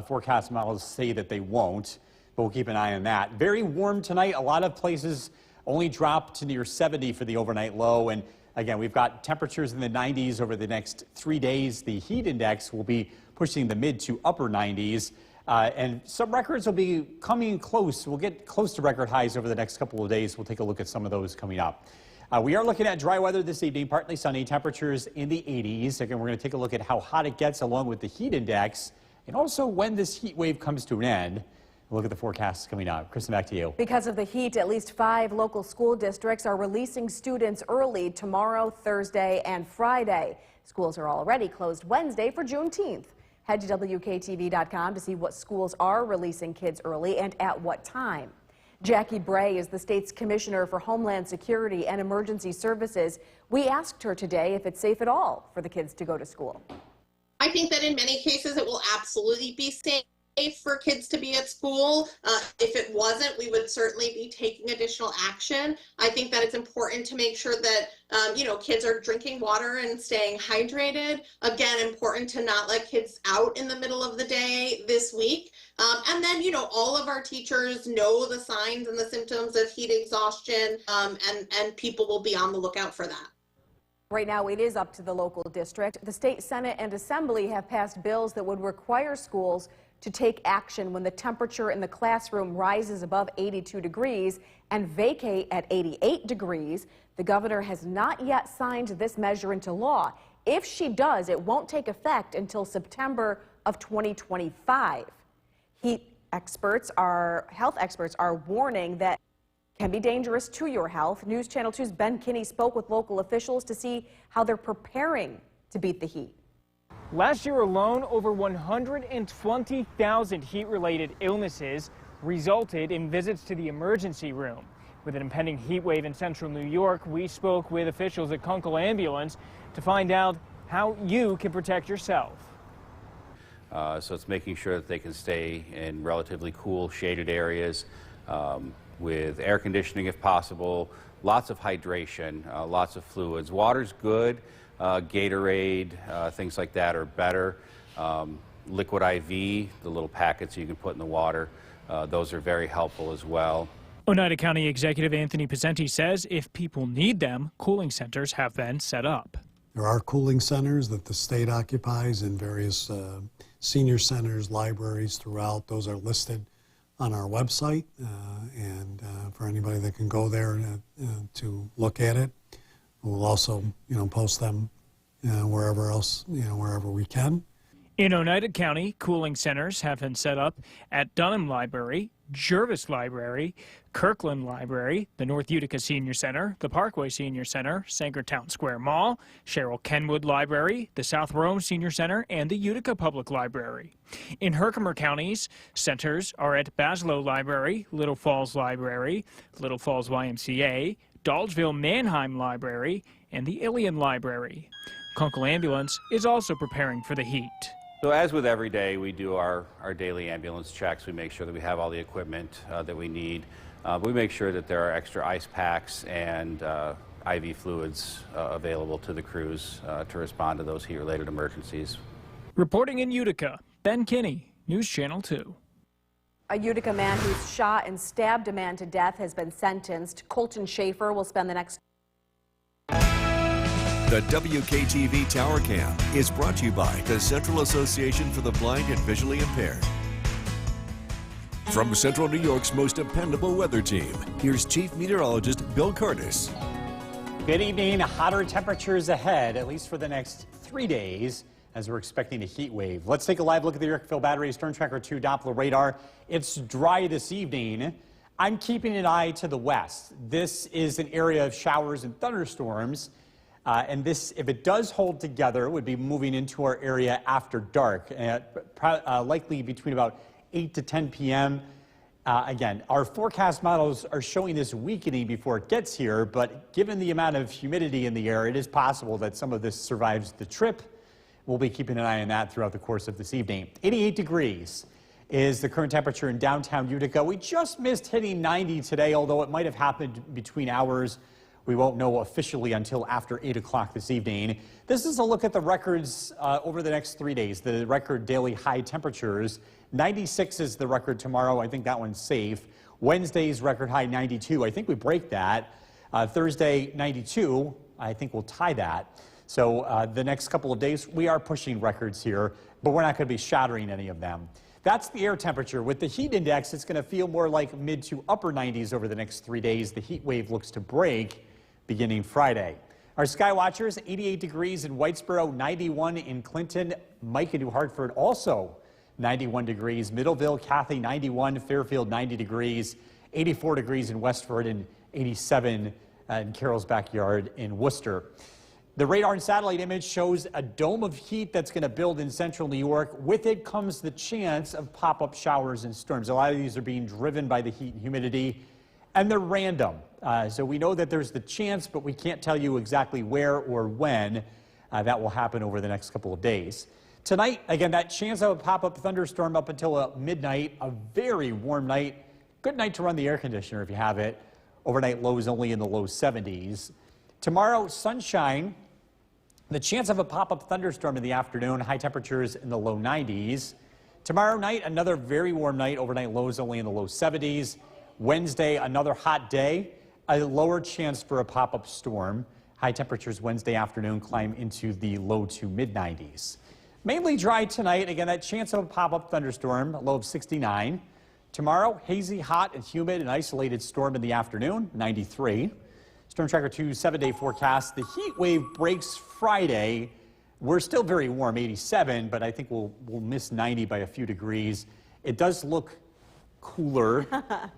forecast models say that they won't, but we'll keep an eye on that. Very warm tonight. A lot of places only drop to near 70 for the overnight low. And again, we've got temperatures in the 90s over the next 3 days. The heat index will be pushing the mid to upper 90s. And some records will be coming close. We'll get close to record highs over the next couple of days. We'll take a look at some of those coming up. We are looking at dry weather this evening, partly sunny, temperatures in the 80s. Again, we're going to take a look at how hot it gets along with the heat index and also when this heat wave comes to an end. We'll look at the forecasts coming up. Kristen, back to you. Because of the heat, at least 5 local school districts are releasing students early tomorrow, Thursday, and Friday. Schools are already closed Wednesday for Juneteenth. Head to WKTV.com to see what schools are releasing kids early and at what time. Jackie Bray is the state's Commissioner for Homeland Security and Emergency Services. We asked her today if it's safe at all for the kids to go to school. I think that in many cases it will absolutely be safe for kids to be at school. If it wasn't, we would certainly be taking additional action. I think that it's important to make sure that kids are drinking water and staying hydrated. Again, important to not let kids out in the middle of the day this week. And then, all of our teachers know the signs and the symptoms of heat exhaustion, and people will be on the lookout for that. Right now, it is up to the local district. The state Senate and Assembly have passed bills that would require schools to take action when the temperature in the classroom rises above 82 degrees and vacate at 88 degrees. The governor has not yet signed this measure into law. If she does, it won't take effect until September of 2025. Health experts are warning that can be dangerous to your health. News Channel 2's Ben Kinney spoke with local officials to see how they're preparing to beat the heat. Last year alone, over 120,000 heat-related illnesses resulted in visits to the emergency room. With an impending heat wave in central New York, we spoke with officials at Kunkel Ambulance to find out how you can protect yourself. So it's making sure that they can stay in relatively cool, shaded areas with air conditioning if possible, lots of hydration, lots of fluids. Water's good. Gatorade, things like that are better. Liquid IV, the little packets you can put in the water, those are very helpful as well. Oneida County Executive Anthony Picenti says if people need them, cooling centers have been set up. There are cooling centers that the state occupies in various senior centers, libraries throughout. Those are listed on our website, and for anybody that can go there to look at it. We'll also, post them wherever else, wherever we can. In Oneida County, cooling centers have been set up at Dunham Library, Jervis Library, Kirkland Library, the North Utica Senior Center, the Parkway Senior Center, Sanger Town Square Mall, Cheryl Kenwood Library, the South Rome Senior Center, and the Utica Public Library. In Herkimer counties, centers are at Baslow Library, Little Falls Library, Little Falls YMCA, Dolgeville Manheim Library, and the Ilion Library. Kunkel Ambulance is also preparing for the heat. So as with every day, we do our daily ambulance checks. We make sure that we have all the equipment that we need. We make sure that there are extra ice packs and IV fluids available to the crews to respond to those heat-related emergencies. Reporting in Utica, Ben Kinney, News Channel 2. A Utica man who's shot and stabbed a man to death has been sentenced. Colton Schaefer will spend the next... The WKTV Tower Cam is brought to you by the Central Association for the Blind and Visually Impaired. From Central New York's most dependable weather team, here's Chief Meteorologist Bill Curtis. Good evening. Hotter temperatures ahead, at least for the next 3 days, as we're expecting a heat wave. Let's take a live look at the Yorkville Battery Storm Tracker 2 Doppler radar. It's dry this evening. I'm keeping an eye to the west. This is an area of showers and thunderstorms. And this, if it does hold together, would be moving into our area after dark, likely between about 8 to 10 p.m. Again, our forecast models are showing this weakening before it gets here, but given the amount of humidity in the air, it is possible that some of this survives the trip. We'll be keeping an eye on that throughout the course of this evening. 88 degrees is the current temperature in downtown Utica. We just missed hitting 90 today, although it might have happened between hours. We won't know officially until after 8 o'clock this evening. This is a look at the records over the next 3 days, the record daily high temperatures. 96 is the record tomorrow. I think that one's safe. Wednesday's record high 92. I think we break that. Thursday 92. I think we'll tie that. So the next couple of days, we are pushing records here, but we're not going to be shattering any of them. That's the air temperature. With the heat index, it's going to feel more like mid to upper 90s over the next 3 days. The heat wave looks to break beginning Friday. Our sky watchers, 88 degrees in Whitesboro, 91 in Clinton, Mike in New Hartford also 91 degrees, Middleville, Cathy 91, Fairfield 90 degrees, 84 degrees in Westford, and 87 in Carroll's Backyard in Worcester. The radar and satellite image shows a dome of heat that's going to build in central New York. With it comes the chance of pop-up showers and storms. A lot of these are being driven by the heat and humidity, and they're random. So we know that there's the chance, but we can't tell you exactly where or when that will happen over the next couple of days. Tonight, again, that chance of a pop-up thunderstorm up until midnight, a very warm night. Good night to run the air conditioner if you have it. Overnight lows only in the low 70s. Tomorrow, sunshine. The chance of a pop-up thunderstorm in the afternoon, high temperatures in the low 90s. Tomorrow night, another very warm night, overnight lows only in the low 70s. Wednesday, another hot day, a lower chance for a pop-up storm. High temperatures Wednesday afternoon climb into the low to mid-90s. Mainly dry tonight. Again, that chance of a pop-up thunderstorm, a low of 69. Tomorrow, hazy, hot, and humid, an isolated storm in the afternoon, 93. Storm Tracker 2 7-day forecast. The heat wave breaks Friday. We're still very warm, 87, but I think we'll miss 90 by a few degrees. It does look cooler,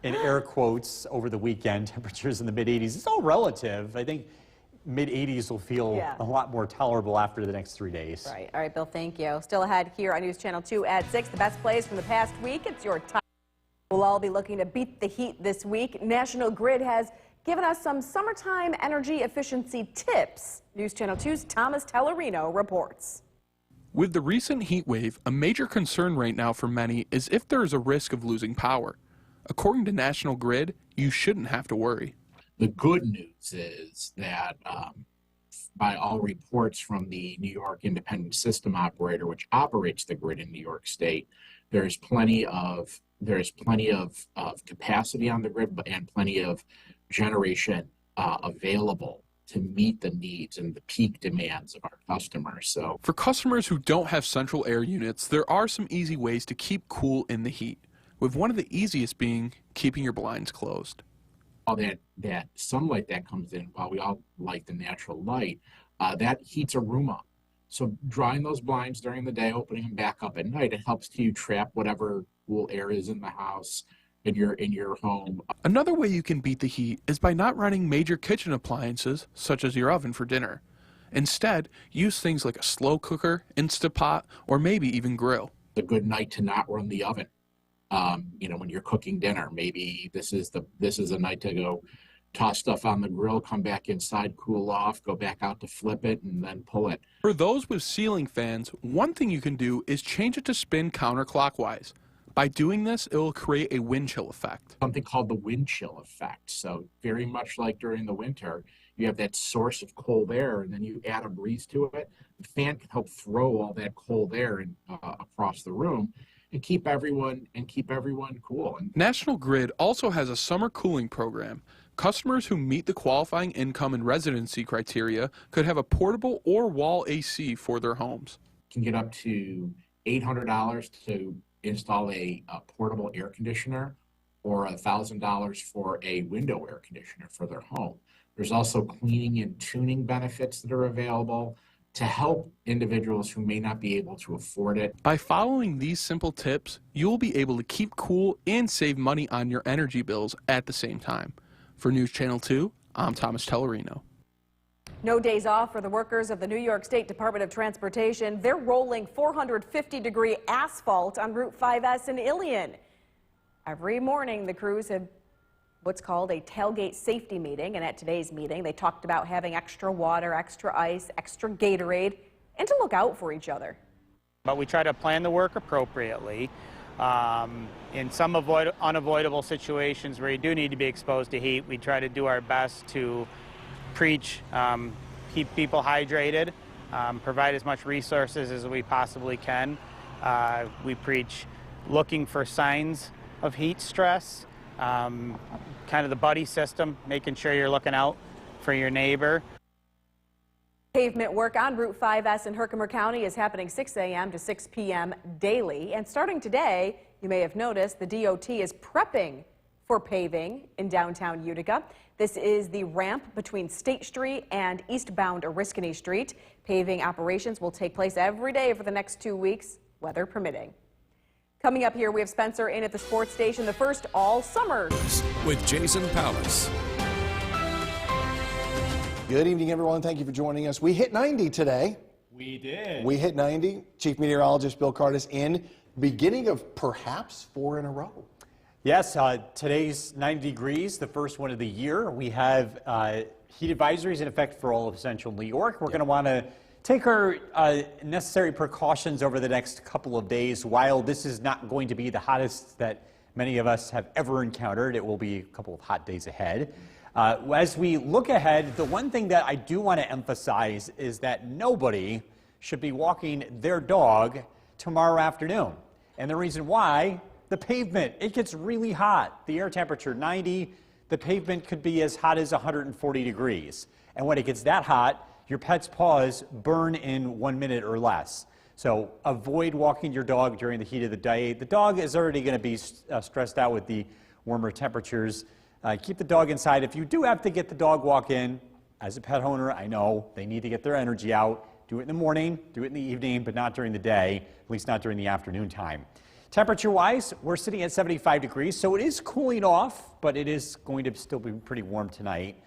in air quotes, over the weekend. Temperatures in the mid-80s. It's all relative. I think mid-80s will feel a lot more tolerable after the next 3 days. Right. All right, Bill, thank you. Still ahead here on News Channel 2 at 6. The best plays from the past week. It's your time. We'll all be looking to beat the heat this week. National Grid has given us some summertime energy efficiency tips. News Channel 2's Thomas Tellerino reports. With the recent heat wave, a major concern right now for many is if there is a risk of losing power. According to National Grid, you shouldn't have to worry. The good news is that by all reports from the New York Independent System Operator, which operates the grid in New York State, there's plenty of capacity on the grid and plenty of generation available to meet the needs and the peak demands of our customers. So, for customers who don't have central air units, there are some easy ways to keep cool in the heat, with one of the easiest being keeping your blinds closed. All that sunlight that comes in, while we all like the natural light, that heats a room up. So drawing those blinds during the day, opening them back up at night, it helps you trap whatever cool air is in the house, in your home. Another way you can beat the heat is by not running major kitchen appliances, such as your oven, for dinner. Instead, use things like a slow cooker, Instapot, or maybe even grill. A good night to not run the oven. When you're cooking dinner, maybe this is a night to go toss stuff on the grill, come back inside, cool off, go back out to flip it, and then pull it. For those with ceiling fans, one thing you can do is change it to spin counterclockwise. By doing this, it will create a wind chill effect. Something called the wind chill effect. So very much like during the winter, you have that source of cold air, and then you add a breeze to it. The fan can help throw all that cold air across the room and keep everyone cool. National Grid also has a summer cooling program. Customers who meet the qualifying income and residency criteria could have a portable or wall AC for their homes. Can get up to $800 to install a portable air conditioner, or $1,000 for a window air conditioner for their home. There's also cleaning and tuning benefits that are available to help individuals who may not be able to afford it. By following these simple tips, you will be able to keep cool and save money on your energy bills at the same time. For News Channel 2, I'm Thomas Tellerino. No days off for the workers of the New York State Department of Transportation. They're rolling 450-degree asphalt on Route 5S in Ilion. Every morning, the crews have what's called a tailgate safety meeting, and at today's meeting, they talked about having extra water, extra ice, extra Gatorade, and to look out for each other. But we try to plan the work appropriately. In some unavoidable situations where you do need to be exposed to heat, we try to do our best to preach, keep people hydrated, provide as much resources as we possibly can. We preach looking for signs of heat stress, kind of the buddy system, making sure you're looking out for your neighbor. Pavement work on Route 5S in Herkimer County is happening 6 a.m. to 6 p.m. daily. And starting today, you may have noticed the DOT is prepping for paving in downtown Utica. This is the ramp between State Street and eastbound Oriskany Street. Paving operations will take place every day for the next 2 weeks, weather permitting. Coming up here, we have Spencer in at the sports station, the first all summer. With Jason Pallas. Good evening, everyone. Thank you for joining us. We hit 90 today. We did. We hit 90. Chief Meteorologist Bill Cardis in, beginning of perhaps 4 in a row. Yes, today's 90 degrees, the first one of the year. We have heat advisories in effect for all of central New York. We're going to want to take our necessary precautions over the next couple of days. While this is not going to be the hottest that many of us have ever encountered, it will be a couple of hot days ahead. As we look ahead, the one thing that I do want to emphasize is that nobody should be walking their dog tomorrow afternoon. And the reason why, the pavement, it gets really hot. The air temperature 90, the pavement could be as hot as 140 degrees. And when it gets that hot, your pet's paws burn in 1 minute or less. So avoid walking your dog during the heat of the day. The dog is already going to be stressed out with the warmer temperatures. Keep the dog inside. If you do have to get the dog walk in, as a pet owner, I know they need to get their energy out. Do it in the morning, do it in the evening, but not during the day, at least not during the afternoon time. Temperature-wise, we're sitting at 75 degrees, so it is cooling off, but it is going to still be pretty warm tonight.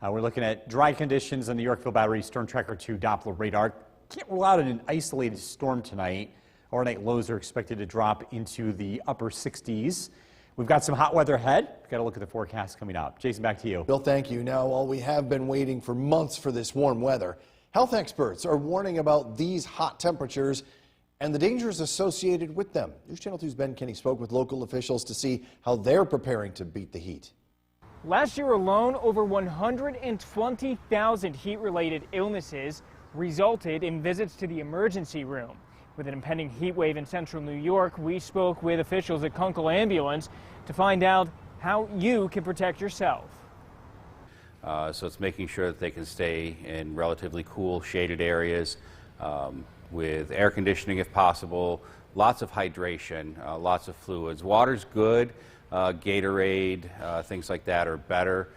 We're looking at dry conditions on the Yorkville Battery Storm Tracker 2 Doppler radar. Can't rule out an isolated storm tonight. Overnight lows are expected to drop into the upper 60s. We've got some hot weather ahead. We've got to look at the forecast coming up. Jason, back to you. Bill, thank you. Now, while we have been waiting for months for this warm weather, health experts are warning about these hot temperatures and the dangers associated with them. News Channel 2's Ben Kinney spoke with local officials to see how they're preparing to beat the heat. Last year alone, over 120,000 heat-related illnesses resulted in visits to the emergency room. With an impending heat wave in central New York, we spoke with officials at Kunkel Ambulance to find out how you can protect yourself. So it's making sure that they can stay in relatively cool, shaded areas with air conditioning if possible, lots of hydration, lots of fluids. Water's good, Gatorade, things like that are better.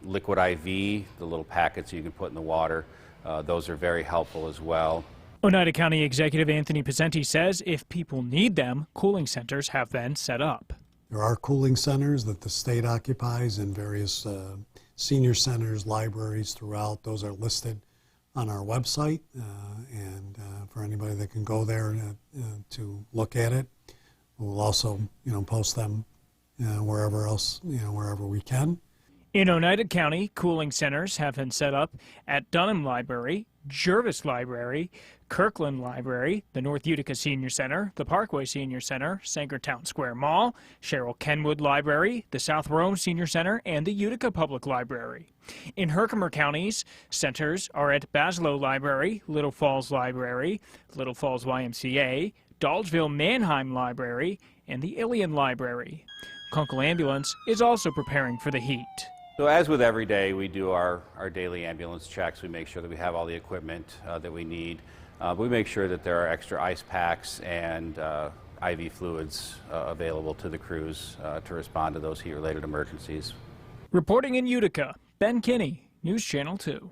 Liquid IV, the little packets you can put in the water, those are very helpful as well. Oneida County Executive Anthony Pizenti says if people need them, cooling centers have been set up. There are cooling centers that the state occupies in various senior centers, libraries throughout. Those are listed on our website, and for anybody that can go there to look at it, we'll also, post them wherever else, wherever we can. In Oneida County, cooling centers have been set up at Dunham Library, Jervis Library, Kirkland Library, the North Utica Senior Center, the Parkway Senior Center, Sangertown Square Mall, Cheryl Kenwood Library, the South Rome Senior Center, and the Utica Public Library. In Herkimer counties, centers are at Baslow Library, Little Falls Library, Little Falls YMCA, Dolgeville Manheim Library, and the Ilion Library. Kunkel Ambulance is also preparing for the heat. So as with every day, we do our daily ambulance checks. We make sure that we have all the equipment that we need. We make sure that there are extra ice packs and IV fluids available to the crews to respond to those heat-related emergencies. Reporting in Utica, Ben Kinney, News Channel 2.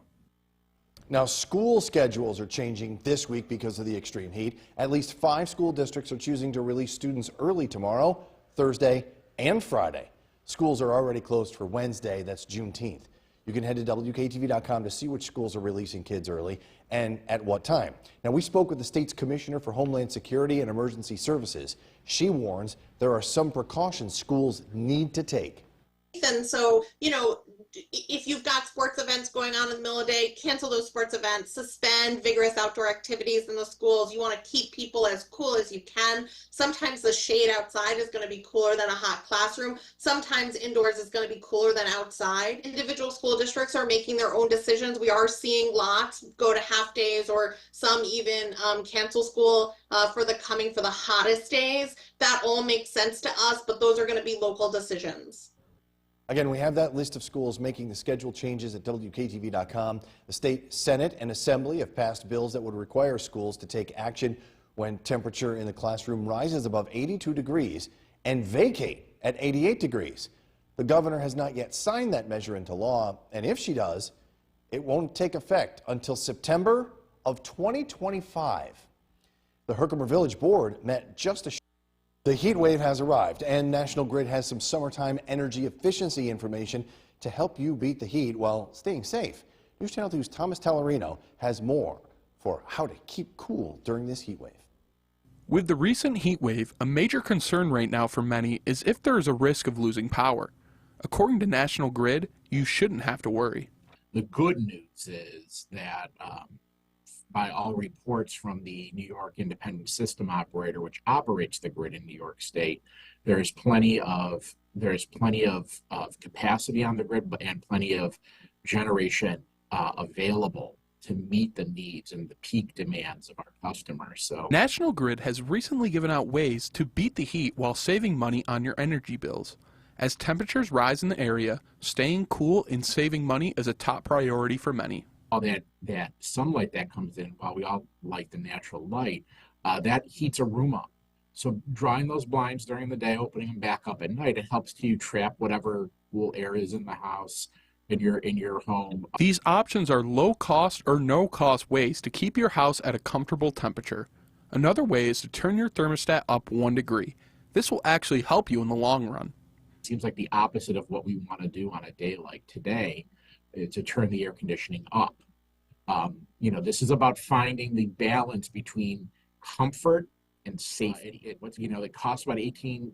Now, school schedules are changing this week because of the extreme heat. At least 5 school districts are choosing to release students early tomorrow, Thursday, and Friday. Schools are already closed for Wednesday, that's Juneteenth. You can head to WKTV.com to see which schools are releasing kids early and at what time. Now, we spoke with the state's Commissioner for Homeland Security and Emergency Services. She warns there are some precautions schools need to take. And so, if you've got sports events going on in the middle of the day, cancel those sports events, suspend vigorous outdoor activities in the schools. You want to keep people as cool as you can. Sometimes the shade outside is going to be cooler than a hot classroom. Sometimes indoors is going to be cooler than outside. Individual school districts are making their own decisions. We are seeing lots go to half days or some even cancel school for the hottest days. That all makes sense to us, but those are going to be local decisions. Again, we have that list of schools making the schedule changes at WKTV.com. The state Senate and Assembly have passed bills that would require schools to take action when temperature in the classroom rises above 82 degrees and vacate at 88 degrees. The governor has not yet signed that measure into law, and if she does, it won't take effect until September of 2025. The Herkimer Village Board met just a The heat wave has arrived, and National Grid has some summertime energy efficiency information to help you beat the heat while staying safe. News Channel 2's Thomas Tellerino has more for how to keep cool during this heat wave. With the recent heat wave, a major concern right now for many is if there is a risk of losing power. According to National Grid, you shouldn't have to worry. The good news is that by all reports from the New York Independent System Operator, which operates the grid in New York State, there's plenty of capacity on the grid and plenty of generation available to meet the needs and the peak demands of our customers. So National Grid has recently given out ways to beat the heat while saving money on your energy bills. As temperatures rise in the area, staying cool and saving money is a top priority for many. All that sunlight that comes in, while we all like the natural light, that heats a room up. So drawing those blinds during the day, opening them back up at night, it helps you trap whatever cool air is in the house, in your home. These options are low cost or no cost ways to keep your house at a comfortable temperature. Another way is to turn your thermostat up 1 degree. This will actually help you in the long run. It seems like the opposite of what we want to do on a day like today, to turn the air conditioning up. This is about finding the balance between comfort and safety. It costs about 18%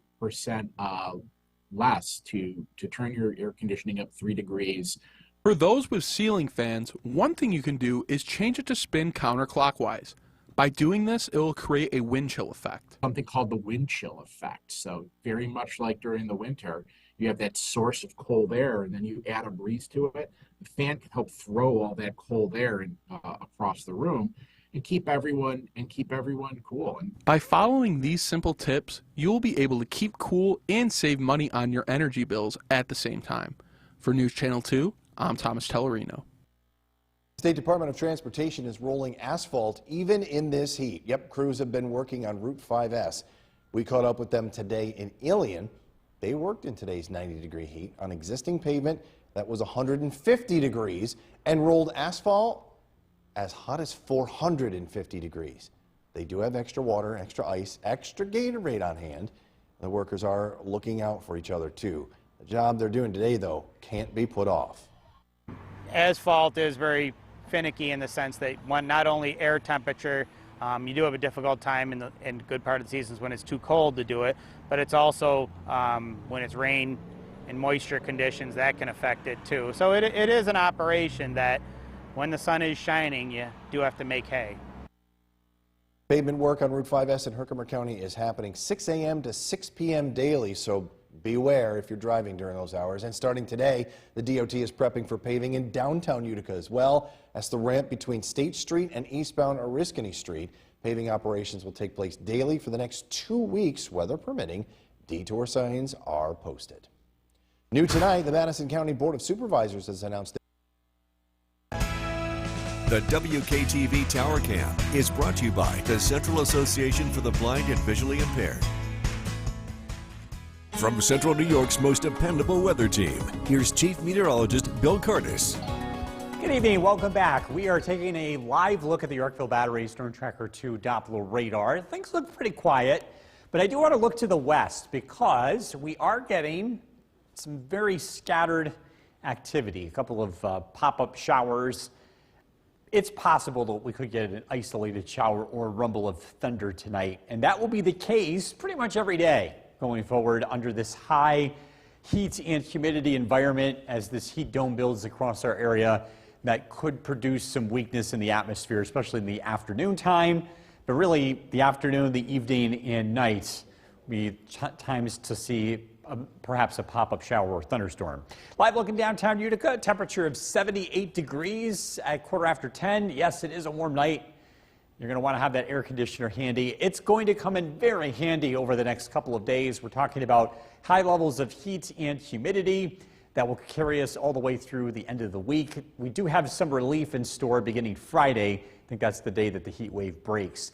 less to turn your air conditioning up 3 degrees. For those with ceiling fans, one thing you can do is change it to spin counterclockwise. By doing this, it will create a wind chill effect. Something called the wind chill effect. So very much like during the winter, you have that source of cold air, and then you add a breeze to it. The fan can help throw all that cold air across the room and keep everyone cool. By following these simple tips, you will be able to keep cool and save money on your energy bills at the same time. For News Channel 2, I'm Thomas Tellerino. The State Department of Transportation is rolling asphalt even in this heat. Yep, crews have been working on Route 5S. We caught up with them today in Ilion. They worked in today's 90-degree heat on existing pavement that was 150 degrees and rolled asphalt as hot as 450 degrees. They do have extra water, extra ice, extra Gatorade on hand. The workers are looking out for each other too. The job they're doing today, though, can't be put off. Asphalt is very finicky in the sense that, one, not only air temperature, you do have a difficult time in a good part of the seasons when it's too cold to do it, but it's also when it's rain and moisture conditions that can affect it too. So it is an operation that when the sun is shining, you do have to make hay. Pavement work on Route 5S in Herkimer County is happening 6 a.m. to 6 p.m. daily, so beware if you're driving during those hours. And starting today, the DOT is prepping for paving in downtown Utica as well as the ramp between State Street and eastbound Oriskany Street. Paving operations will take place daily for the next 2 weeks, weather permitting. Detour signs are posted. New tonight, the Madison County Board of Supervisors has announced The WKTV Tower Cam is brought to you by the Central Association for the Blind and Visually Impaired. From Central New York's most dependable weather team, here's Chief Meteorologist Bill Curtis. Good evening, welcome back. We are taking a live look at the Yorkville Battery Storm Tracker 2 Doppler radar. Things look pretty quiet, but I do want to look to the west because we are getting some very scattered activity, a couple of pop-up showers. It's possible that we could get an isolated shower or rumble of thunder tonight, and that will be the case pretty much every day going forward under this high heat and humidity environment as this heat dome builds across our area. That could produce some weakness in the atmosphere, especially in the afternoon time, but really the afternoon, the evening, and night will be times to see perhaps a pop-up shower or thunderstorm. Live look in downtown Utica, temperature of 78 degrees at 10:15. Yes, it is a warm night. You're going to want to have that air conditioner handy. It's going to come in very handy over the next couple of days. We're talking about high levels of heat and humidity that will carry us all the way through the end of the week. We do have some relief in store beginning Friday. I think that's the day that the heat wave breaks.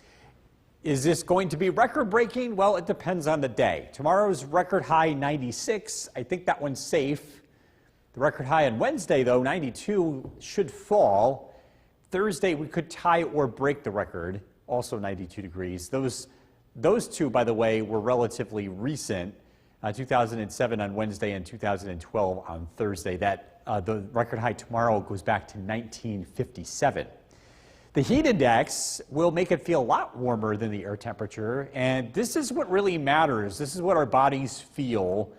Is this going to be record-breaking? Well, it depends on the day. Tomorrow's record high, 96. I think that one's safe. The record high on Wednesday, though, 92, should fall. Thursday, we could tie or break the record, also 92 degrees. Those two, by the way, were relatively recent, 2007 on Wednesday and 2012 on Thursday. The record high tomorrow goes back to 1957. The heat index will make it feel a lot warmer than the air temperature, and this is what really matters. This is what our bodies feel.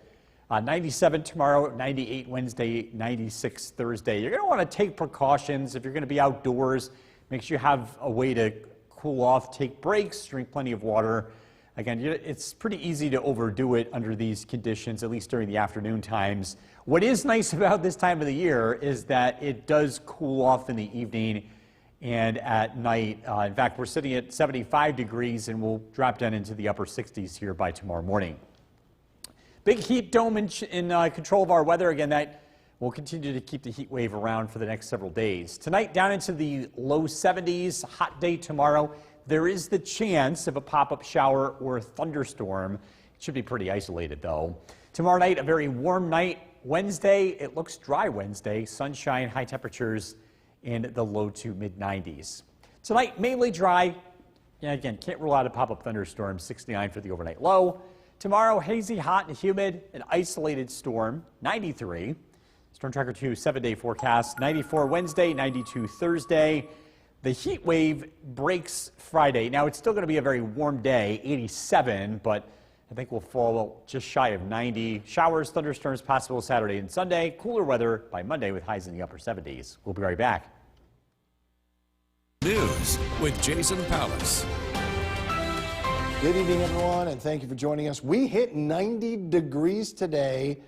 97 tomorrow, 98 Wednesday, 96 Thursday. You're going to want to take precautions if you're going to be outdoors. Make sure you have a way to cool off, take breaks, drink plenty of water. Again, it's pretty easy to overdo it under these conditions, at least during the afternoon times. What is nice about this time of the year is that it does cool off in the evening and at night. In fact, we're sitting at 75 degrees and we'll drop down into the upper 60s here by tomorrow morning. Big heat dome in control of our weather. Again, that will continue to keep the heat wave around for the next several days. Tonight down into the low 70s, hot day tomorrow. There is the chance of a pop-up shower or thunderstorm. It should be pretty isolated though. Tomorrow night, a very warm night. Wednesday, it looks dry Wednesday. Sunshine, high temperatures in the low to mid 90s. Tonight, mainly dry. Yeah, again, can't rule out a pop-up thunderstorm, 69 for the overnight low. Tomorrow, hazy, hot, and humid, an isolated storm, 93. Storm Tracker 2 7-day forecast, 94 Wednesday, 92 Thursday. The heat wave breaks Friday. Now, it's still going to be a very warm day, 87, but I think we'll fall just shy of 90. Showers, thunderstorms possible Saturday and Sunday. Cooler weather by Monday with highs in the upper 70s. We'll be right back. News with Jason Pallas. Good evening, everyone, and thank you for joining us. We hit 90 degrees today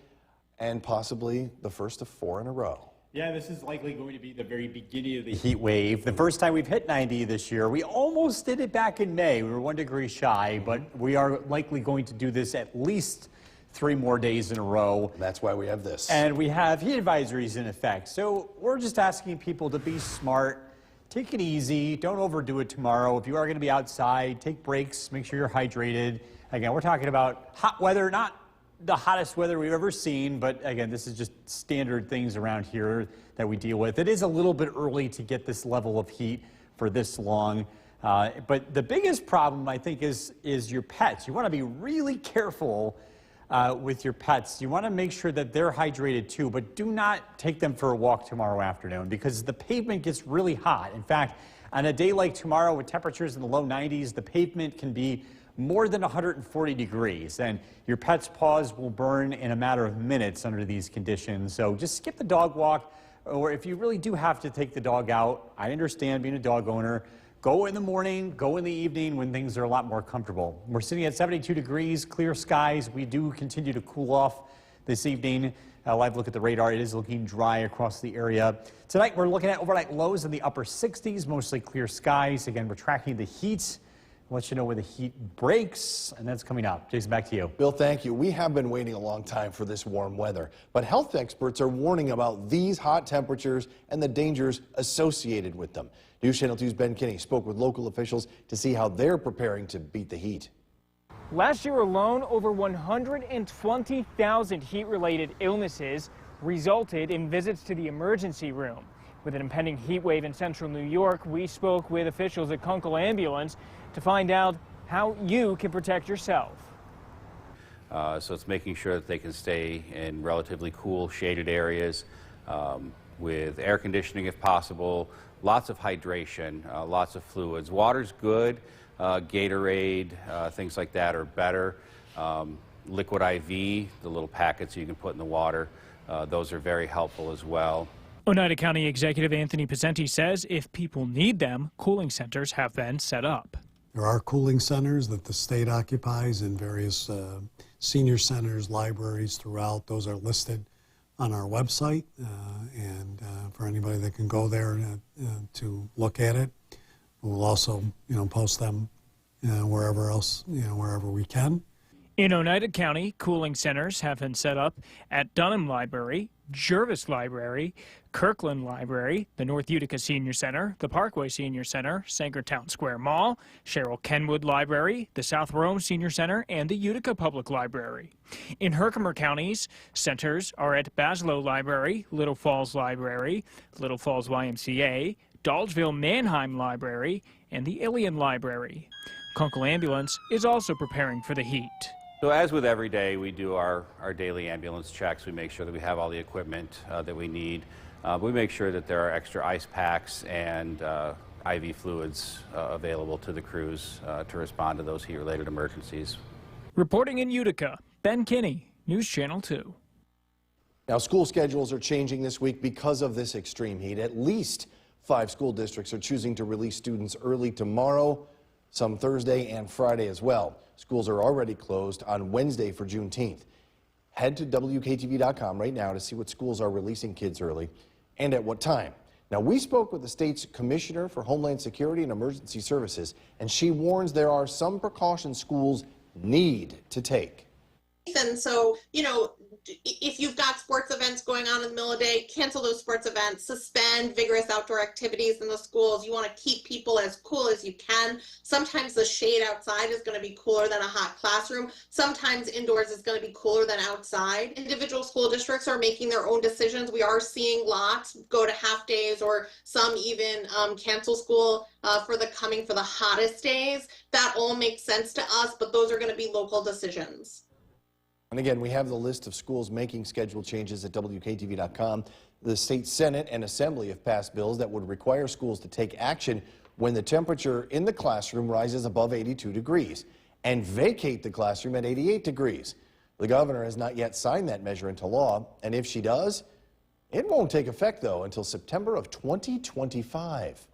and possibly the first of 4 in a row. Yeah, this is likely going to be the very beginning of the heat wave. The first time we've hit 90 this year. We almost did it back in May. We were 1 degree shy, but we are likely going to do this at least 3 more days in a row. That's why we have this. And we have heat advisories in effect. So we're just asking people to be smart. Take it easy. Don't overdo it tomorrow. If you are going to be outside, take breaks. Make sure you're hydrated. Again, we're talking about hot weather, not the hottest weather we've ever seen, but again, this is just standard things around here that we deal with. It is a little bit early to get this level of heat for this long. But the biggest problem, I think, is your pets. You want to be really careful with your pets. You want to make sure that they're hydrated too, but do not take them for a walk tomorrow afternoon because the pavement gets really hot. In fact, on a day like tomorrow with temperatures in the low 90s, the pavement can be more than 140 degrees, and your pet's paws will burn in a matter of minutes under these conditions. So just skip the dog walk, or if you really do have to take the dog out, I understand being a dog owner, go in the morning, go in the evening when things are a lot more comfortable. We're sitting at 72 degrees, clear skies. We do continue to cool off this evening. A live look at the radar, it is looking dry across the area. Tonight, we're looking at overnight lows in the upper 60s, mostly clear skies. Again, we're tracking the heat. We'll let you know where the heat breaks, and that's coming up. Jason, back to you. Bill, thank you. We have been waiting a long time for this warm weather, but health experts are warning about these hot temperatures and the dangers associated with them. News Channel 2's Ben Kinney spoke with local officials to see how they're preparing to beat the heat. Last year alone, over 120,000 heat-related illnesses resulted in visits to the emergency room. With an impending heat wave in central New York, we spoke with officials at Kunkel Ambulance to find out how you can protect yourself. So it's making sure that they can stay in relatively cool, shaded areas with air conditioning if possible, lots of hydration, lots of fluids. Water's good. Gatorade, things like that are better. Liquid IV, the little packets you can put in the water, those are very helpful as well. Oneida County Executive Anthony Pezenti says if people need them, cooling centers have been set up. There are cooling centers that the state occupies in various senior centers, libraries throughout. Those are listed on our website, and for anybody that can go there to look at it. We'll also, post them wherever else, wherever we can. In Oneida County, cooling centers have been set up at Dunham Library, Jervis Library, Kirkland Library, the North Utica Senior Center, the Parkway Senior Center, Sangertown Square Mall, Cheryl Kenwood Library, the South Rome Senior Center, and the Utica Public Library. In Herkimer counties, centers are at Baslow Library, Little Falls Library, Little Falls YMCA, Dolgeville Manheim Library, and the Ilion Library. Kunkel Ambulance is also preparing for the heat. So as with every day, we do our daily ambulance checks. We make sure that we have all the equipment that we need. We make sure that there are extra ice packs and IV fluids available to the crews to respond to those heat-related emergencies. Reporting in Utica, Ben Kinney, News Channel 2. Now, school schedules are changing this week because of this extreme heat. At least 5 school districts are choosing to release students early tomorrow, some Thursday and Friday as well. Schools are already closed on Wednesday for Juneteenth. Head to WKTV.com right now to see what schools are releasing kids early and at what time. Now, we spoke with the state's Commissioner for Homeland Security and Emergency Services, and she warns there are some precautions schools need to take. And so, if you've got sports events going on in the middle of the day, cancel those sports events, suspend vigorous outdoor activities in the schools. You want to keep people as cool as you can. Sometimes the shade outside is going to be cooler than a hot classroom. Sometimes indoors is going to be cooler than outside. Individual school districts are making their own decisions. We are seeing lots go to half days or some even cancel school for the hottest days. That all makes sense to us, but those are going to be local decisions. And again, we have the list of schools making schedule changes at WKTV.com. The state Senate and Assembly have passed bills that would require schools to take action when the temperature in the classroom rises above 82 degrees and vacate the classroom at 88 degrees. The governor has not yet signed that measure into law, and if she does, it won't take effect, though, until September of 2025.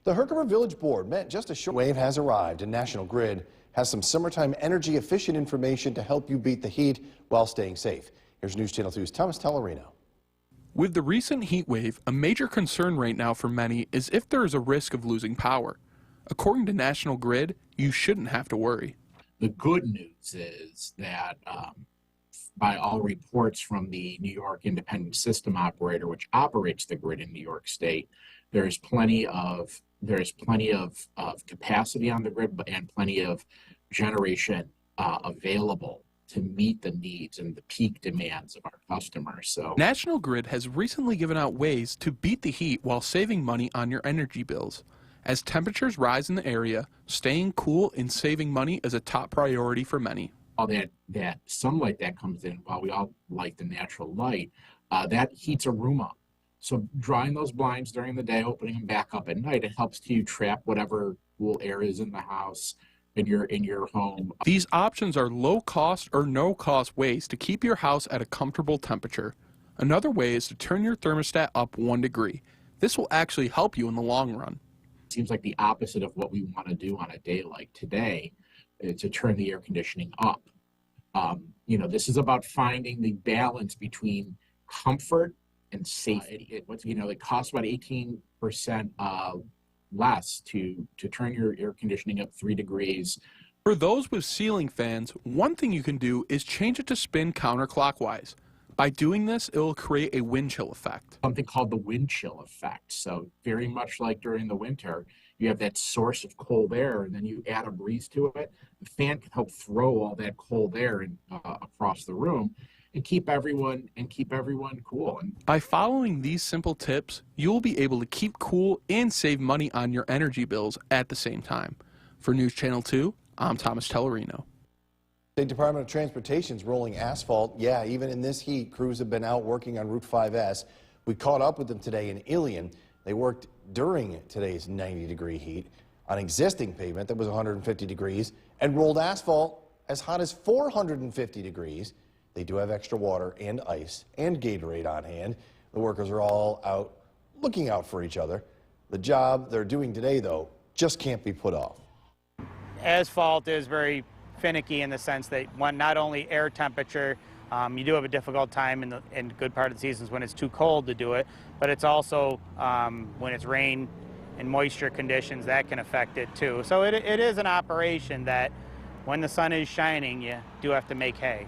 The Herkimer Village Board met just a short wave has arrived, and National Grid has some summertime energy efficient information to help you beat the heat while staying safe. Here's News Channel 2's Thomas Tellerino. With the recent heat wave, a major concern right now for many is if there is a risk of losing power. According to National Grid, you shouldn't have to worry. The good news is that by all reports from the New York Independent System Operator, which operates the grid in New York State, there's plenty of capacity on the grid and plenty of generation available to meet the needs and the peak demands of our customers. So National Grid has recently given out ways to beat the heat while saving money on your energy bills. As temperatures rise in the area, staying cool and saving money is a top priority for many. All that sunlight that comes in, while we all like the natural light, that heats a room up. So drawing those blinds during the day, opening them back up at night, it helps to trap whatever cool air is in the house, in your home. These options are low cost or no cost ways to keep your house at a comfortable temperature. Another way is to turn your thermostat up 1 degree. This will actually help you in the long run. It seems like the opposite of what we want to do on a day like today, to turn the air conditioning up. This is about finding the balance between comfort and safety. It costs about 18% less to turn your air conditioning up 3 degrees. For those with ceiling fans, one thing you can do is change it to spin counterclockwise. By doing this, it will create a wind chill effect. Something called the wind chill effect. So very much like during the winter, you have that source of cold air, and then you add a breeze to it. The fan can help throw all that cold air across the room and keep everyone cool. By following these simple tips, you will be able to keep cool and save money on your energy bills at the same time. For News Channel 2, I'm Thomas Tellerino. State Department of Transportation's rolling asphalt. Yeah, even in this heat, crews have been out working on Route 5S. We caught up with them today in Ilion. They worked during today's 90-degree heat on existing pavement that was 150 degrees and rolled asphalt as hot as 450 degrees. They do have extra water and ice and Gatorade on hand. The workers are all out looking out for each other. The job they're doing today, though, just can't be put off. Asphalt is very finicky in the sense that, one, not only air temperature, you do have a difficult time in good part of the seasons when it's too cold to do it, but it's also when it's rain and moisture conditions that can affect it too. So it is an operation that when the sun is shining, you do have to make hay.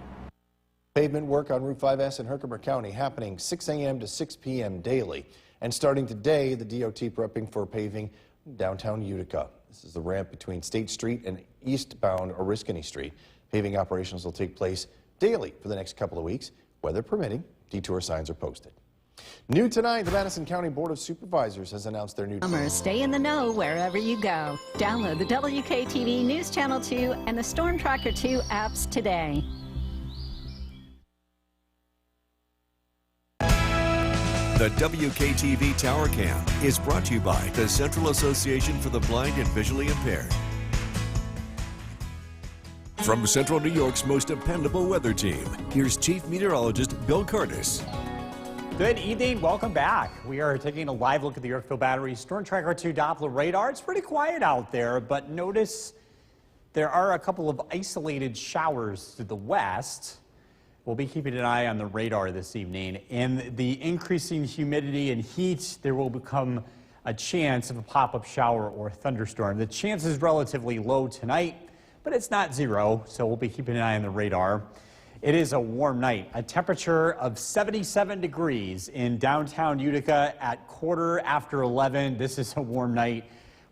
Pavement work on Route 5S in Herkimer County happening 6 a.m. to 6 p.m. daily. And starting today, the DOT prepping for paving downtown Utica. This is the ramp between State Street and eastbound Oriskany Street. Paving operations will take place daily for the next couple of weeks. Weather permitting, detour signs are posted. New tonight, the Madison County Board of Supervisors has announced their new... Stay in the know wherever you go. Download the WKTV News Channel 2 and the Storm Tracker 2 apps today. The WKTV Tower Cam is brought to you by the Central Association for the Blind and Visually Impaired. From Central New York's most dependable weather team, here's Chief Meteorologist Bill Curtis. Good evening, welcome back. We are taking a live look at the Yorkville Battery Storm Tracker 2 Doppler radar. It's pretty quiet out there, but notice there are a couple of isolated showers to the west. We'll be keeping an eye on the radar this evening. In the increasing humidity and heat, there will become a chance of a pop-up shower or thunderstorm. The chance is relatively low tonight, but it's not zero, so we'll be keeping an eye on the radar. It is a warm night. A temperature of 77 degrees in downtown Utica at 11:15. This is a warm night.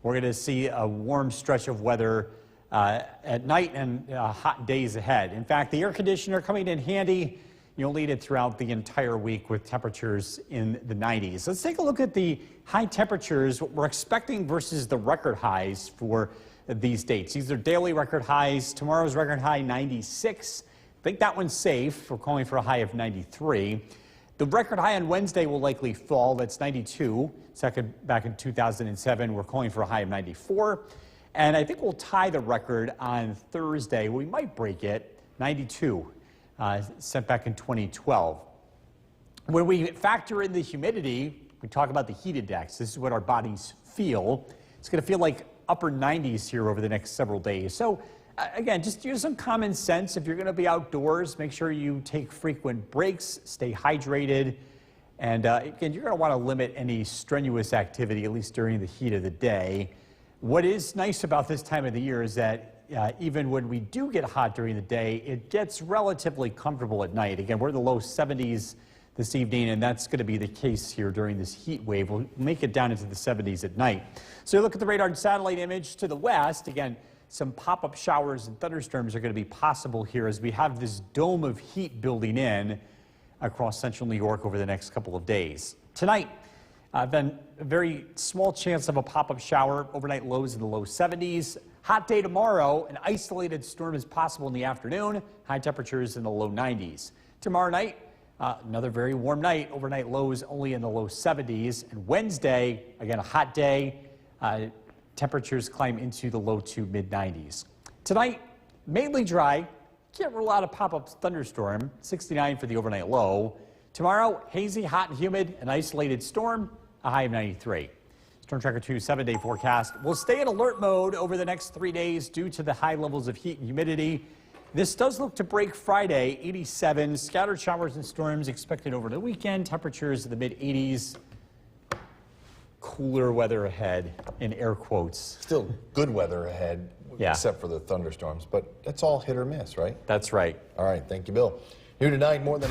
We're going to see a warm stretch of weather at night and hot days ahead. In fact, the air conditioner coming in handy. You'll need it throughout the entire week with temperatures in the 90s. Let's take a look at the high temperatures, what we're expecting versus the record highs for these dates. These are daily record highs. Tomorrow's record high, 96. I think that one's safe. We're calling for a high of 93. The record high on Wednesday will likely fall. That's 92. Second back in 2007, we're calling for a high of 94. And I think we'll tie the record on Thursday. We might break it, 92, set back in 2012. When we factor in the humidity, we talk about the heat index. This is what our bodies feel. It's going to feel like upper 90s here over the next several days. So again, just use some common sense. If you're going to be outdoors, make sure you take frequent breaks, stay hydrated. And again, you're going to want to limit any strenuous activity, at least during the heat of the day. What is nice about this time of the year is that even when we do get hot during the day, it gets relatively comfortable at night. Again, we're in the low 70s this evening, and that's going to be the case here during this heat wave. We'll make it down into the 70s at night. So look at the radar and satellite image to the west. Again, some pop-up showers and thunderstorms are going to be possible here as we have this dome of heat building in across central New York over the next couple of days. Tonight, then a very small chance of a pop-up shower, overnight lows in the low 70s. Hot day tomorrow, an isolated storm is possible in the afternoon, high temperatures in the low 90s. Tomorrow night, another very warm night, overnight lows only in the low 70s. And Wednesday, again, a hot day, temperatures climb into the low to mid 90s. Tonight, mainly dry. Can't rule out a pop-up thunderstorm, 69 for the overnight low. Tomorrow, hazy, hot and humid, an isolated storm, a high of 93. Storm Tracker 2 7-day forecast will stay in alert mode over the next 3 days due to the high levels of heat and humidity. This does look to break Friday, 87. Scattered showers and storms expected over the weekend. Temperatures in the mid-80s. Cooler weather ahead, in air quotes. Still good weather ahead, Yeah. except for the thunderstorms, but it's all hit or miss, right? That's right. All right, thank you, Bill. New tonight, more than